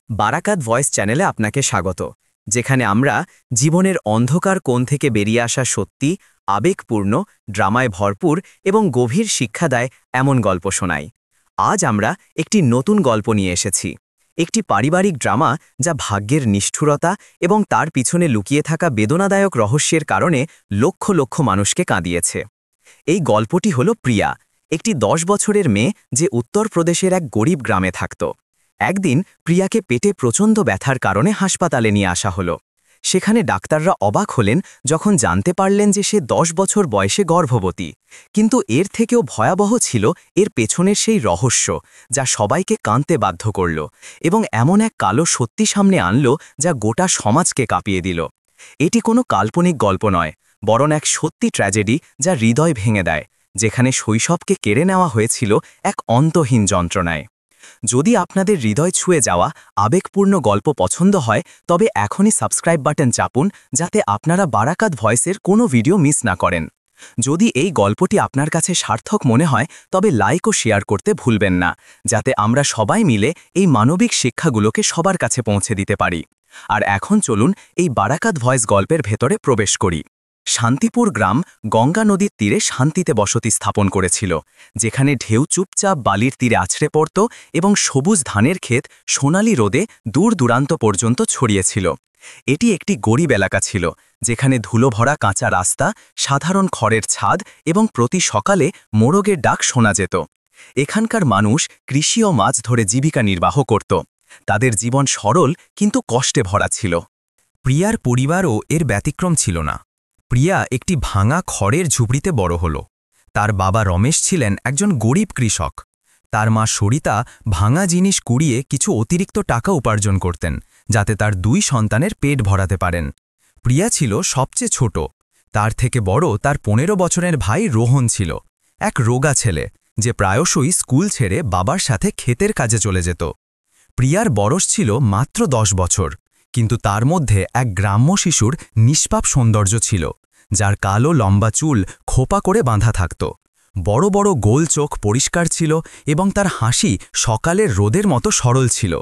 বারাকাত voice চ্যানেলে আপনাকে স্বাগত, যেখানে আমরা জীবনের অন্ধকার কোণ থেকে বেরিয়ে আসা সত্যি, আবেগপূর্ণ, ড্রামায় ভরপুর এবং গভীর শিক্ষা দেয় এমন গল্প শোনাই। আজ আমরা একটি নতুন গল্প নিয়ে এসেছি, একটি পারিবারিক ড্রামা যা ভাগ্যের নিষ্ঠুরতা এবং তার পিছনে লুকিয়ে থাকা বেদনাদায়ক রহস্যের কারণে লক্ষ লক্ষ মানুষকে কাঁদিয়েছে। এই গল্পটি হল প্রিয়া, একটি 10 বছরের মেয়ে যে উত্তরপ্রদেশের এক গরিব গ্রামে থাকত। একদিন প্রিয়াকে পেটে প্রচণ্ড ব্যথার কারণে হাসপাতালে নিয়ে আসা হলো। সেখানে ডাক্তাররা অবাক হলেন যখন জানতে পারলেন যে সে 10 বছর বয়সে গর্ভবতী। কিন্তু এর থেকেও ভয়াবহ ছিল এর পেছনের সেই রহস্য, যা সবাইকে কাঁদতে বাধ্য করল এবং এমন এক কালো সত্যি সামনে আনল যা গোটা সমাজকে কাঁপিয়ে দিল। এটি কোনো কাল্পনিক গল্প নয়, বরং এক সত্যি ট্র্যাজেডি যা হৃদয় ভেঙে দেয়, যেখানে শৈশবকে কেড়ে নেওয়া হয়েছিল এক অন্তহীন যন্ত্রণায়। যদি আপনাদের হৃদয় ছুঁয়ে যাওয়া আবেগপূর্ণ গল্প পছন্দ হয়, তবে এখনই সাবস্ক্রাইব বাটন চাপুন, যাতে আপনারা বারাকাত ভয়েসের কোনো ভিডিও মিস না করেন। যদি এই গল্পটি আপনার কাছে সার্থক মনে হয়, তবে লাইক ও শেয়ার করতে ভুলবেন না, যাতে আমরা সবাই মিলে এই মানবিক শিক্ষাগুলোকে সবার কাছে পৌঁছে দিতে পারি। আর এখন চলুন এই বারাকাত ভয়েস গল্পের ভেতরে প্রবেশ করি। শান্তিপুর গ্রাম গঙ্গা নদীর তীরে শান্তিতে বসতি স্থাপন করেছিল, যেখানে ঢেউ চুপচাপ বালির তীরে আছড়ে পড়ত এবং সবুজ ধানের ক্ষেত সোনালি রোদে দূর দূরান্ত পর্যন্ত ছড়িয়েছিল। এটি একটি গরিব এলাকা ছিল, যেখানে ধুলো ভরা কাঁচা রাস্তা, সাধারণ খড়ের ছাদ এবং প্রতি সকালে মোরগের ডাক শোনা যেত। এখানকার মানুষ কৃষি ও মাছ ধরে জীবিকা নির্বাহ করত। তাদের জীবন সরল কিন্তু কষ্টে ভরা ছিল। প্রিয়ার পরিবারও এর ব্যতিক্রম ছিল না। প্রিয়া একটি ভাঙা খড়ের ঝুপড়িতে বড় হল। তার বাবা রমেশ ছিলেন একজন গরিব কৃষক। তার মা সরিতা ভাঙা জিনিস কুড়িয়ে কিছু অতিরিক্ত টাকা উপার্জন করতেন, যাতে তার 2 সন্তানের পেট ভরাতে পারেন। প্রিয়া ছিল সবচেয়ে ছোট। তার থেকে বড় তার 15 বছরের ভাই রোহন ছিল, এক রোগা ছেলে যে প্রায়শই স্কুল ছেড়ে বাবার সাথে ক্ষেতের কাজে চলে যেত। প্রিয়ার বয়স ছিল মাত্র 10 বছর, কিন্তু তার মধ্যে এক গ্রাম্য শিশুর নিষ্পাপ সৌন্দর্য ছিল, যার কালো লম্বা চুল খোপা করে বাঁধা থাকত। বড় বড় গোল চোখ পরিষ্কার ছিল এবং তার হাসি সকালের রোদের মতো সরল ছিল।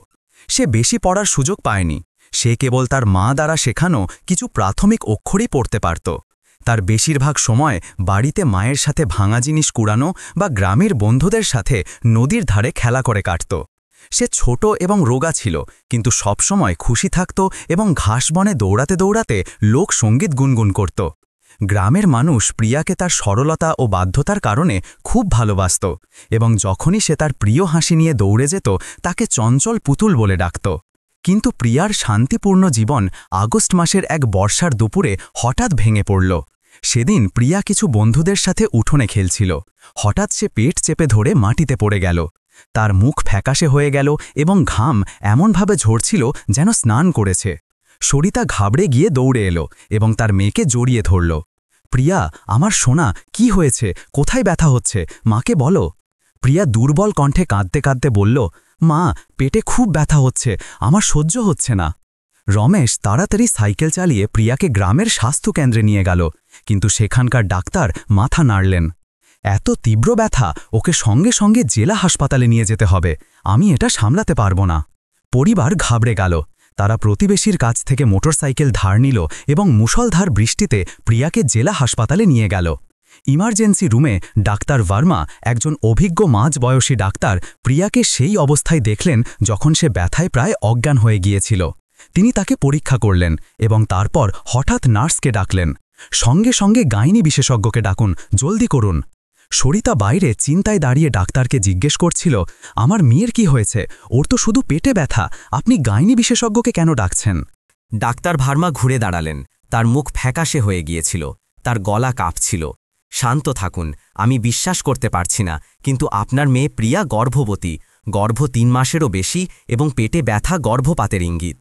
সে বেশি পড়ার সুযোগ পায়নি। সে কেবল তার মা দ্বারা শেখানো কিছু প্রাথমিক অক্ষরই পড়তে পারত। তার বেশিরভাগ সময় বাড়িতে মায়ের সাথে ভাঙা জিনিস কুড়ানো বা গ্রামের বন্ধুদের সাথে নদীর ধারে খেলা করে কাটত। সে ছোট এবং রোগা ছিল, কিন্তু সবসময় খুশি থাকত এবং ঘাস বনে দৌড়াতে দৌড়াতে লোকসঙ্গীত গুনগুন করত। গ্রামের মানুষ প্রিয়াকে তার সরলতা ও বাধ্যতার কারণে খুব ভালোবাসত এবং যখনই সে তার প্রিয় হাসি নিয়ে দৌড়ে যেত, তাকে চঞ্চল পুতুল বলে ডাকত। কিন্তু প্রিয়ার শান্তিপূর্ণ জীবন আগস্ট মাসের এক বর্ষার দুপুরে হঠাৎ ভেঙে পড়ল। সেদিন প্রিয়া কিছু বন্ধুদের সাথে উঠোনে খেলছিল। হঠাৎ সে পেট চেপে ধরে মাটিতে পড়ে গেল। তার মুখ ফ্যাকাশে হয়ে গেল এবং ঘাম এমনভাবে ঝরছিল যেন স্নান করেছে। সরিতা ঘাবড়ে গিয়ে দৌড়ে এলো এবং তার মেয়েকে জড়িয়ে ধরল। প্রিয়া, আমার সোনা, কি হয়েছে? কোথায় ব্যথা হচ্ছে? মাকে বলো। প্রিয়া দুর্বল কণ্ঠে কাঁদতে কাঁদতে বলল, মা, পেটে খুব ব্যথা হচ্ছে, আমার সহ্য হচ্ছে না। রমেশ তাড়াতাড়ি সাইকেল চালিয়ে প্রিয়াকে গ্রামের স্বাস্থ্যকেন্দ্রে নিয়ে গেল, কিন্তু সেখানকার ডাক্তার মাথা নাড়লেন। এত তীব্র ব্যথা, ওকে সঙ্গে সঙ্গে জেলা হাসপাতালে নিয়ে যেতে হবে, আমি এটা সামলাতে পারবো না। পরিবার ঘাবড়ে গেল। তারা প্রতিবেশীর কাছ থেকে মোটরসাইকেল ধার নিল এবং মুষলধার বৃষ্টিতে প্রিয়াকে জেলা হাসপাতালে নিয়ে গেল। ইমার্জেন্সি রুমে ডাক্তার ভার্মা, একজন অভিজ্ঞ মাঝবয়সী ডাক্তার, প্রিয়াকে সেই অবস্থায় দেখলেন যখন সে ব্যথায় প্রায় অজ্ঞান হয়ে গিয়েছিল। তিনি তাকে পরীক্ষা করলেন এবং তারপর হঠাৎ নার্সকে ডাকলেন। সঙ্গে সঙ্গে গাইনি বিশেষজ্ঞকে ডাকুন, জলদি করুন। সরিতা বাইরে চিন্তায় দাঁড়িয়ে ডাক্তারকে জিজ্ঞেস করছিল, আমার মেয়ের কি হয়েছে? ওর তো শুধু পেটে ব্যথা, আপনি গাইনি বিশেষজ্ঞকে কেন ডাকছেন? ডাক্তার ভার্মা ঘুরে দাঁড়ালেন। তার মুখ ফ্যাকাশে হয়ে গিয়েছিল, তার গলা কাঁপছিল। শান্ত থাকুন, আমি বিশ্বাস করতে পারছি না, কিন্তু আপনার মেয়ে প্রিয়া গর্ভবতী, গর্ভ 3 মাসেরও বেশি এবং পেটে ব্যথা গর্ভপাতের ইঙ্গিত।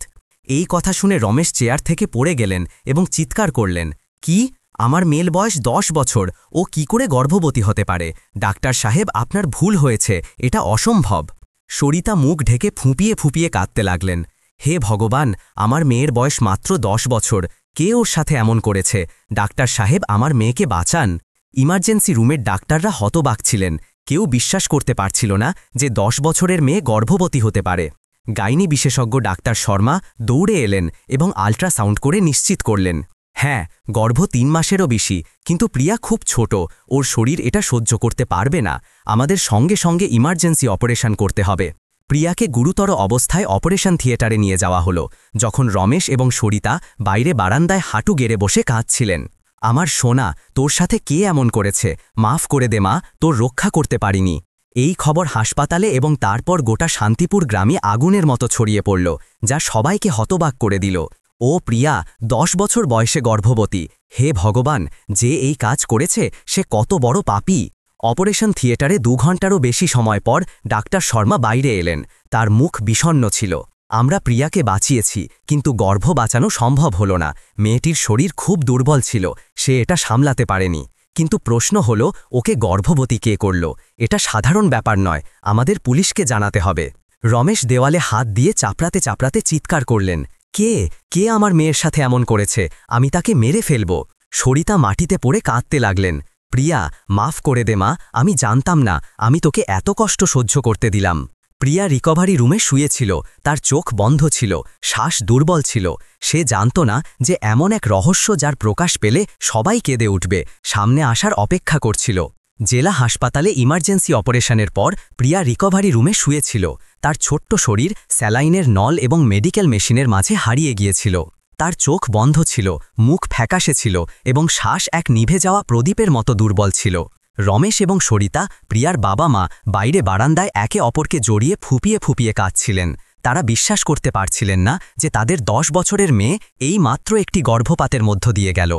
এই কথা শুনে রমেশ চেয়ার থেকে পড়ে গেলেন এবং চিৎকার করলেন, কি? আমার মেয়ের বয়স 10 বছর, ও কি করে গর্ভবতী হতে পারে? ডাক্তার সাহেব, আপনার ভুল হয়েছে, এটা অসম্ভব। সরিতা মুখ ঢেকে ফুঁপিয়ে ফুঁপিয়ে কাঁদতে লাগলেন। হে ভগবান, আমার মেয়ের বয়স মাত্র 10 বছর, কে ওর সাথে এমন করেছে? ডাক্তার সাহেব, আমার মেয়েকে বাঁচান। ইমার্জেন্সি রুমের ডাক্তাররা হতবাক ছিলেন। কেউ বিশ্বাস করতে পারছিল না যে 10 বছরের মেয়ে গর্ভবতী হতে পারে। গাইনি বিশেষজ্ঞ ডাক্তার শর্মা দৌড়ে এলেন এবং আল্ট্রাসাউন্ড করে নিশ্চিত করলেন, হ্যাঁ, গর্ভ 3 মাসেরও বেশি, কিন্তু প্রিয়া খুব ছোট, ওর শরীর এটা সহ্য করতে পারবে না, আমাদের সঙ্গে সঙ্গে ইমার্জেন্সি অপারেশন করতে হবে। প্রিয়াকে গুরুতর অবস্থায় অপারেশন থিয়েটারে নিয়ে যাওয়া হলো, যখন রমেশ এবং সরিতা বাইরে বারান্দায় হাঁটু গেড়ে বসে কাঁদছিলেন। আমার সোনা, তোর সাথে কে এমন করেছে? মাফ করে দে মা, তোর রক্ষা করতে পারিনি। এই খবর হাসপাতালে এবং তারপর গোটা শান্তিপুর গ্রামে আগুনের মতো ছড়িয়ে পড়ল, যা সবাইকে হতবাক করে দিল। ও প্রিয়া 10 বছর বয়সে গর্ভবতী। হে ভগবান, যে এই কাজ করেছে সে কত বড় পাপী। অপারেশন থিয়েটারে 2 ঘন্টারও বেশি সময় পর ডাক্তার শর্মা বাইরে এলেন। তার মুখ বিষণ্ণ ছিল। আমরা প্রিয়াকে বাঁচিয়েছি, কিন্তু গর্ভ বাঁচানো সম্ভব হলো না। মেয়েটির শরীর খুব দুর্বল ছিল, সে এটা সামলাতে পারেনি। কিন্তু প্রশ্ন হলো, ওকে গর্ভবতী কে করল? এটা সাধারণ ব্যাপার নয়, আমাদের পুলিশকে জানাতে হবে। রমেশ দেওয়ালে হাত দিয়ে চাপড়াতে চাপড়াতে চিৎকার করলেন, কে কে আমার মেয়ের সাথে এমন করেছে? আমি তাকে মেরে ফেলব। সরিতা মাটিতে পড়ে কাঁদতে লাগলেন। প্রিয়া, মাফ করে দে মা, আমি জানতাম না, আমি তোকে এত কষ্ট সহ্য করতে দিলাম। প্রিয়া রিকভারি রুমে শুয়েছিল, তার চোখ বন্ধ ছিল, শ্বাস দুর্বল ছিল। সে জানত না যে এমন এক রহস্য যার প্রকাশ পেলে সবাই কেঁদে উঠবে, সামনে আসার অপেক্ষা করছিল। জেলা হাসপাতালে ইমার্জেন্সি অপারেশনের পর প্রিয়া রিকভারি রুমে শুয়েছিল। তার ছোট্ট শরীর স্যালাইনের নল এবং মেডিকেল মেশিনের মাঝে হারিয়ে গিয়েছিল। তার চোখ বন্ধ ছিল, মুখ ফ্যাকাশে ছিল এবং শ্বাস এক নিভে যাওয়া প্রদীপের মতো দুর্বল ছিল। রমেশ এবং সরিতা, প্রিয়ার বাবা মা, বাইরে বারান্দায় একে অপরকে জড়িয়ে ফুপিয়ে ফুপিয়ে কাঁদছিলেন। তারা বিশ্বাস করতে পারছিলেন না যে তাদের 10 বছরের মেয়ে এই মাত্র একটি গর্ভপাতের মধ্য দিয়ে গেল।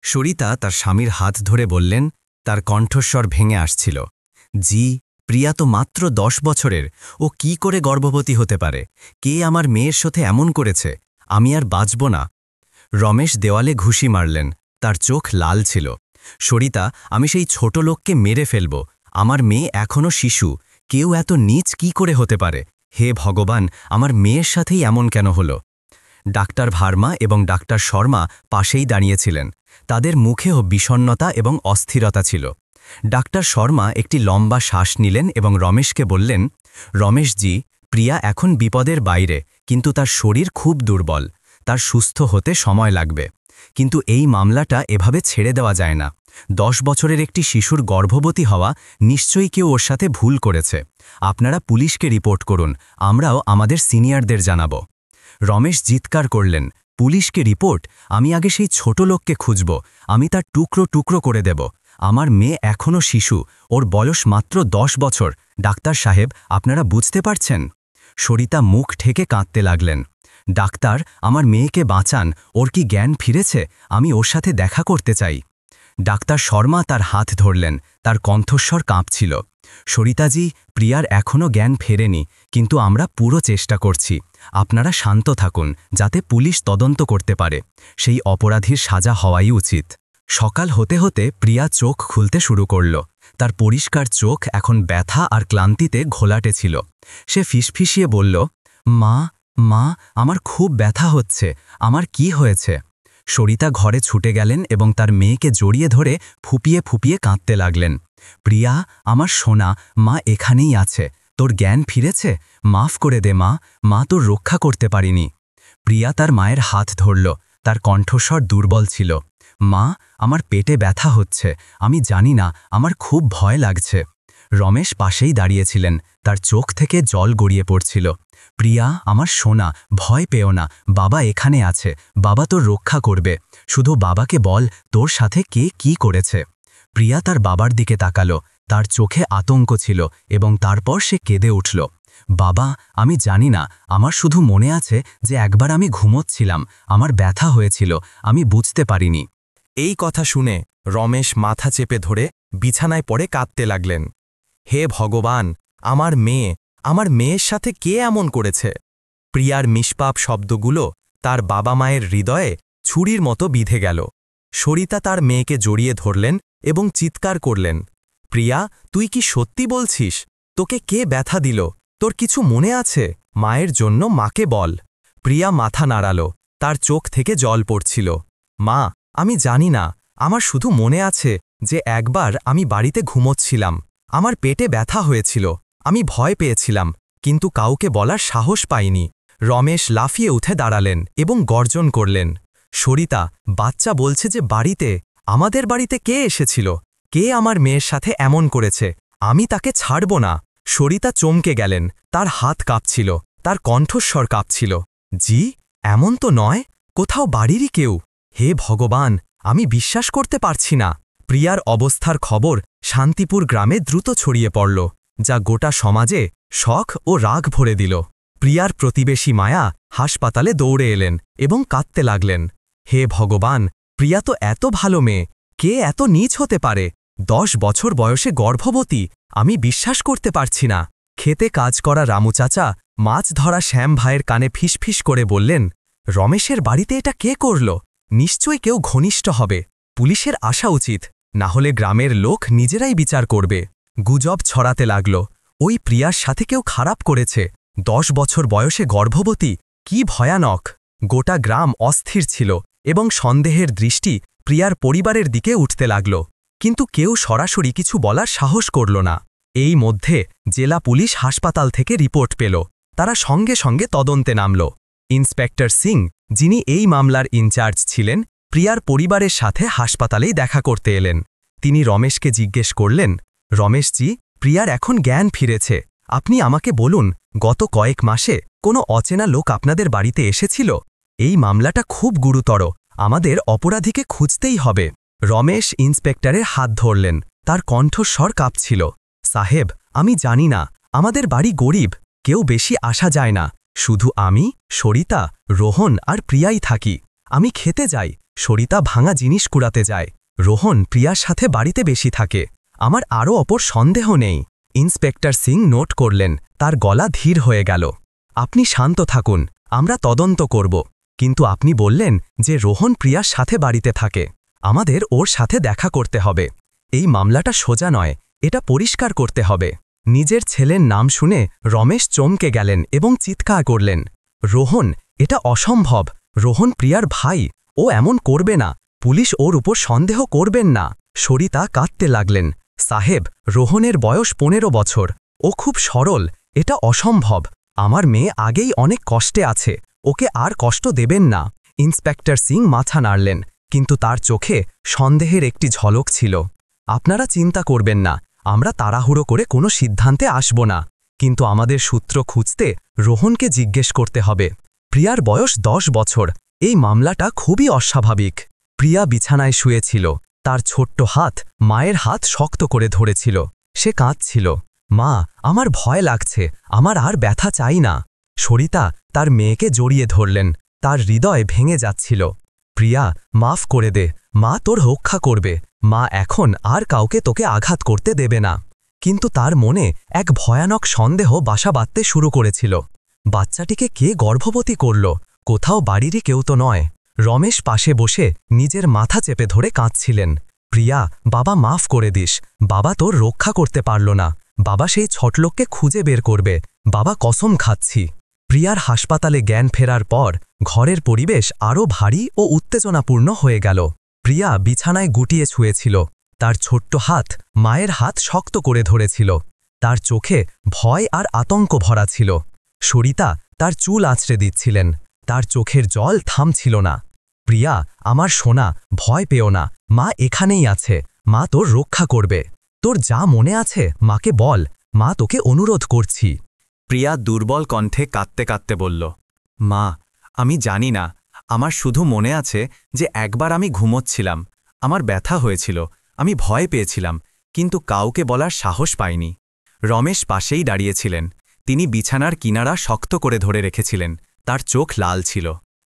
সরিতা তার স্বামীর হাত ধরে বললেন, তার কণ্ঠস্বর ভেঙে আসছিল, জি, প্রিয়া তো মাত্র 10 বছরের, ও কি করে গর্ভবতী হতে পারে? কে আমার মেয়ের সাথে এমন করেছে? আমি আর বাঁচব না। রমেশ দেওয়ালে ঘুষি মারলেন, তার চোখ লাল ছিল। সরিতা, আমি সেই ছোট লোককে মেরে ফেলব। আমার মেয়ে এখনও শিশু, কেউ এত নীচ কি করে হতে পারে? হে ভগবান, আমার মেয়ের সাথেই এমন কেন হলো? ডাক্তার ভার্মা এবং ডাক্তার শর্মা পাশেই দাঁড়িয়েছিলেন। তাদের মুখেও বিষণ্ণতা এবং অস্থিরতা ছিল। ডাক্তার শর্মা একটি লম্বা শ্বাস নিলেন এবং রমেশকে বললেন, রমেশজি, প্রিয়া এখন বিপদের বাইরে, কিন্তু তার শরীর খুব দুর্বল, তার সুস্থ হতে সময় লাগবে। কিন্তু এই মামলাটা এভাবে ছেড়ে দেওয়া যায় না। 10 বছরের একটি শিশুর গর্ভবতী হওয়া, নিশ্চয়ই কেউ ওর সাথে ভুল করেছে। আপনারা পুলিশকে রিপোর্ট করুন, আমরাও আমাদের সিনিয়রদের জানাব। রমেশ চিৎকার করলেন, পুলিশকে রিপোর্ট? আমি আগে সেই ছোট লোককে খুঁজব, আমি তার টুকরো টুকরো করে দেব। আমার মেয়ে এখনও শিশু, ওর বয়স মাত্র 10 বছর। ডাক্তার সাহেব, আপনারা বুঝতে পারছেন? সরিতা মুখ ঠেকে কাঁদতে লাগলেন। ডাক্তার, আমার মেয়েকে বাঁচান, ওর কি জ্ঞান ফিরেছে? আমি ওর সাথে দেখা করতে চাই। ডাক্তার শর্মা তার হাত ধরলেন, তার কণ্ঠস্বর কাঁপছিল। সরিতাজি, প্রিয়ার এখনও জ্ঞান ফেরেনি, কিন্তু আমরা পুরো চেষ্টা করছি। আপনারা শান্ত থাকুন, যাতে পুলিশ তদন্ত করতে পারে। সেই অপরাধীর সাজা হওয়াই উচিত। সকাল হতে হতে প্রিয়া চোখ খুলতে শুরু করল। তার পরিষ্কার চোখ এখন ব্যথা আর ক্লান্তিতে ঘোলাটে ছিল। সে ফিসফিসিয়ে বলল, মা, মা, আমার খুব ব্যথা হচ্ছে, আমার কি হয়েছে? সরিতা ঘরে ছুটে গেলেন এবং তার মেয়েকে জড়িয়ে ধরে ফুপিয়ে ফুপিয়ে কাঁদতে লাগলেন। প্রিয়া, আমার সোনা, মা এখানেই আছে, তোর জ্ঞান ফিরেছে? মাফ করে দে মা, মা তোর রক্ষা করতে পারিনি। প্রিয়া তার মায়ের হাত ধরল, তার কণ্ঠস্বর দুর্বল ছিল। মা, আমার পেটে ব্যথা হচ্ছে, আমি জানি না, আমার খুব ভয় লাগছে। রমেশ পাশেই দাঁড়িয়েছিলেন, তার চোখ থেকে জল গড়িয়ে পড়ছিল। প্রিয়া, আমার সোনা, ভয় পেও না, বাবা এখানে আছে, বাবা তোর রক্ষা করবে। শুধু বাবাকে বল তোর সাথে কে কি করেছে। প্রিয়া তার বাবার দিকে তাকালো, তার চোখে আতঙ্ক ছিল এবং তারপর সে কেঁদে উঠল। বাবা, আমি জানি না, আমার শুধু মনে আছে যে একবার আমি ঘুমোচ্ছিলাম, আমার ব্যথা হয়েছিল, আমি বুঝতে পারিনি। এই কথা শুনে রমেশ মাথা চেপে ধরে বিছানায় পড়ে কাঁদতে লাগলেন। হে ভগবান, আমার মেয়ের সাথে কে এমন করেছে? প্রিয়ার নিষ্পাপ শব্দগুলো তার বাবা মায়ের হৃদয়ে ছুরির মতো বিঁধে গেল। সরিতা তার মেয়েকে জড়িয়ে ধরলেন এবং চিৎকার করলেন, প্রিয়া, তুই কি সত্যি বলছিস? তোকে কে ব্যথা দিল? তোর কিছু মনে আছে? মায়ের জন্য মাকে বল। প্রিয়া মাথা নাড়াল, তার চোখ থেকে জল পড়ছিল। মা, আমি জানি না, আমার শুধু মনে আছে যে একবার আমি বাড়িতে ঘুমোচ্ছিলাম, আমার পেটে ব্যথা হয়েছিল, আমি ভয় পেয়েছিলাম, কিন্তু কাউকে বলার সাহস পায়নি। রমেশ লাফিয়ে উঠে দাঁড়ালেন এবং গর্জন করলেন, সরিতা, বাচ্চা বলছে যে আমাদের বাড়িতে কে এসেছিল? কে আমার মেয়ের সাথে এমন করেছে? আমি তাকে ছাড়ব না। সরিতা চমকে গেলেন, তার হাত কাঁপছিল, তার কণ্ঠস্বর কাঁপছিল। জি, এমন তো নয়, কোথাও বাড়িরই কেউ। হে ভগবান, আমি বিশ্বাস করতে পারছি না। প্রিয়ার অবস্থার খবর শান্তিপুর গ্রামে দ্রুত ছড়িয়ে পড়ল, যা গোটা সমাজে শখ ও রাগ ভরে দিল। প্রিয়ার প্রতিবেশী মায়া হাসপাতালে দৌড়ে এলেন এবং কাঁদতে লাগলেন। হে ভগবান, প্রিয়া তো এত ভালো মেয়ে, কে এত নীচ হতে পারে? 10 বছর বয়সে গর্ভবতী, আমি বিশ্বাস করতে পারছি না। খেতে কাজ করা রামু চাচা মাছ ধরা শ্যাম ভাইয়ের কানে ফিসফিস করে বললেন, রমেশের বাড়িতে এটা কে করল? নিশ্চয়ই কেউ ঘনিষ্ঠ হবে। পুলিশের আসা উচিত, না হলে গ্রামের লোক নিজেরাই বিচার করবে। গুজব ছড়াতে লাগল, ওই প্রিয়ার সাথে কেউ খারাপ করেছে। 10 বছর বয়সে গর্ভবতী, কি ভয়ানক! গোটা গ্রাম অস্থির ছিল এবং সন্দেহের দৃষ্টি প্রিয়ার পরিবারের দিকে উঠতে লাগল, কিন্তু কেউ সরাসরি কিছু বলার সাহস করল না। এই মধ্যে জেলা পুলিশ হাসপাতাল থেকে রিপোর্ট পেল। তারা সঙ্গে সঙ্গে তদন্তে নামল। ইন্সপেক্টর সিং, যিনি এই মামলার ইনচার্জ ছিলেন, প্রিয়ার পরিবারের সাথে হাসপাতালেই দেখা করতে এলেন। তিনি রমেশকে জিজ্ঞেস করলেন, রমেশজি, প্রিয়ার এখন জ্ঞান ফিরেছে, আপনি আমাকে বলুন, গত কয়েক মাসে কোনো অচেনা লোক আপনাদের বাড়িতে এসেছিল? এই মামলাটা খুব গুরুতর, আমাদের অপরাধীকে খুঁজতেই হবে। রমেশ ইন্সপেক্টরের হাত ধরলেন, তার কণ্ঠস্বর কাঁপছিল। সাহেব, আমি জানি না, আমাদের বাড়ি গরিব, কেউ বেশি আসা যায় না। শুধু আমি, সরিতা, রোহন আর প্রিয়াই থাকি। আমি খেতে যাই, সরিতা ভাঙা জিনিস কুড়াতে যায়, রোহন প্রিয়ার সাথে বাড়িতে বেশি থাকে। আমার আরও অপর সন্দেহ নেই। ইন্সপেক্টর সিং নোট করলেন, তার গলা ধীর হয়ে গেল। আপনি শান্ত থাকুন, আমরা তদন্ত করব। কিন্তু আপনি বললেন যে রোহন প্রিয়ার সাথে বাড়িতে থাকে, আমাদের ওর সাথে দেখা করতে হবে। এই মামলাটা সোজা নয়, এটা পরিষ্কার করতে হবে। নিজের ছেলের নাম শুনে রমেশ চমকে গেলেন এবং চিৎকার করলেন, রোহন, এটা অসম্ভব। রোহন প্রিয়ার ভাই, ও এমন করবে না, পুলিশ ওর উপর সন্দেহ করবেন না। সরিতা কাঁদতে লাগলেন, সাহেব, রোহনের বয়স 15 বছর, ও খুব সরল, এটা অসম্ভব। আমার মেয়ে আগেই অনেক কষ্টে আছে, ওকে আর কষ্ট দেবেন না। ইন্সপেক্টর সিং মাথা নাড়লেন, কিন্তু তার চোখে সন্দেহের একটি ঝলক ছিল। আপনারা চিন্তা করবেন না, আমরা তাড়াহুড়ো করে কোনো সিদ্ধান্তে আসব না, কিন্তু আমাদের সূত্র খুঁজতে রোহনকে জিজ্ঞেস করতে হবে। প্রিয়ার বয়স 10 বছর, এই মামলাটা খুবই অস্বাভাবিক। প্রিয়া বিছানায় শুয়েছিল, তার ছোট্ট হাত মায়ের হাত শক্ত করে ধরেছিল। সে কাঁদছিল, মা, আমার ভয় লাগছে, আমার আর ব্যথা চাই না। সরিতা তার মেয়েকে জড়িয়ে ধরলেন, তার হৃদয় ভেঙে যাচ্ছিল। প্রিয়া, মাফ করে দে, মা তোর রক্ষা করবে, মা এখন আর কাউকে তোকে আঘাত করতে দেবে না। কিন্তু তার মনে এক ভয়ানক সন্দেহ বাসা বাঁধতে শুরু করেছিল। বাচ্চাটিকে কে গর্ভবতী করল? কোথাও বাড়িরই কেউ তো নয়। রমেশ পাশে বসে নিজের মাথা চেপে ধরে কাঁদছিলেন। প্রিয়া, বাবা মাফ করে দিস, বাবা তোর রক্ষা করতে পারল না, বাবা সেই ছোটলোককে খুঁজে বের করবে, বাবা কসম খাচ্ছি। প্রিয়ার হাসপাতালে জ্ঞান ফেরার পর ঘরের পরিবেশ আরও ভারী ও উত্তেজনাপূর্ণ হয়ে গেল। প্রিয়া বিছানায় গুটিয়ে ছুঁয়েছিল, তার ছোট্ট হাত মায়ের হাত শক্ত করে ধরেছিল। তার চোখে ভয় আর আতঙ্ক ভরা ছিল। সরিতা তার চুল আঁচড়ে দিচ্ছিলেন, তার চোখের জল থামছিল না। প্রিয়া, আমার সোনা, ভয় পেও না, মা এখানেই আছে, মা তোর রক্ষা করবে। তোর যা মনে আছে মাকে বল, মা তোকে অনুরোধ করছি। প্রিয়া দুর্বল কণ্ঠে কাঁদতে কাঁদতে বলল, মা, আমি জানি না, আমার শুধু মনে আছে যে একবার আমি ঘুমোচ্ছিলাম, আমার ব্যথা হয়েছিল, আমি ভয় পেয়েছিলাম, কিন্তু কাউকে বলার সাহস পাইনি। রমেশ পাশেই দাঁড়িয়েছিলেন, তিনি বিছানার কিনারা শক্ত করে ধরে রেখেছিলেন, তার চোখ লাল ছিল।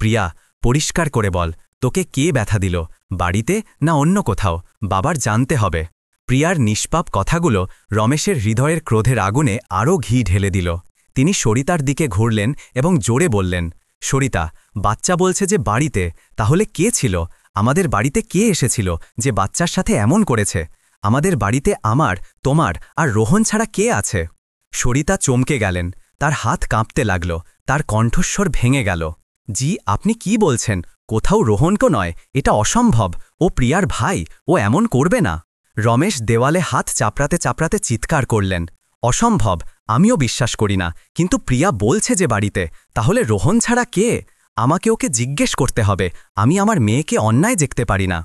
প্রিয়া, পরিষ্কার করে বল, তোকে কে ব্যথা দিল, বাড়িতে না অন্য কোথাও? বাবার জানতে হবে। প্রিয়ার নিষ্পাপ কথাগুলো রমেশের হৃদয়ের ক্রোধের আগুনে আরও ঘি ঢেলে দিল। তিনি সরিতার দিকে ঘুরলেন এবং জোরে বললেন, সরিতা, বাচ্চা বলছে যে বাড়িতে, তাহলে কে ছিল? আমাদের বাড়িতে কে এসেছিল যে বাচ্চার সাথে এমন করেছে? আমাদের বাড়িতে আমার, তোমার আর রোহন ছাড়া কে আছে? সরিতা চমকে গেলেন, তার হাত কাঁপতে লাগল, তার কণ্ঠস্বর ভেঙে গেল। জি, আপনি কি বলছেন? কোথাও রোহনকে নয়, এটা অসম্ভব, ও প্রিয়ার ভাই, ও এমন করবে না। রমেশ দেওয়ালে হাত চাপড়াতে চাপড়াতে চিৎকার করলেন, অসম্ভব, আমিও বিশ্বাস করি না, কিন্তু প্রিয়া বলছে যে বাড়িতে, তাহলে রোহন ছাড়া কে? আমাকে ওকে জিজ্ঞেস করতে হবে, আমি আমার মেয়েকে অন্যায় দেখতে পারি না।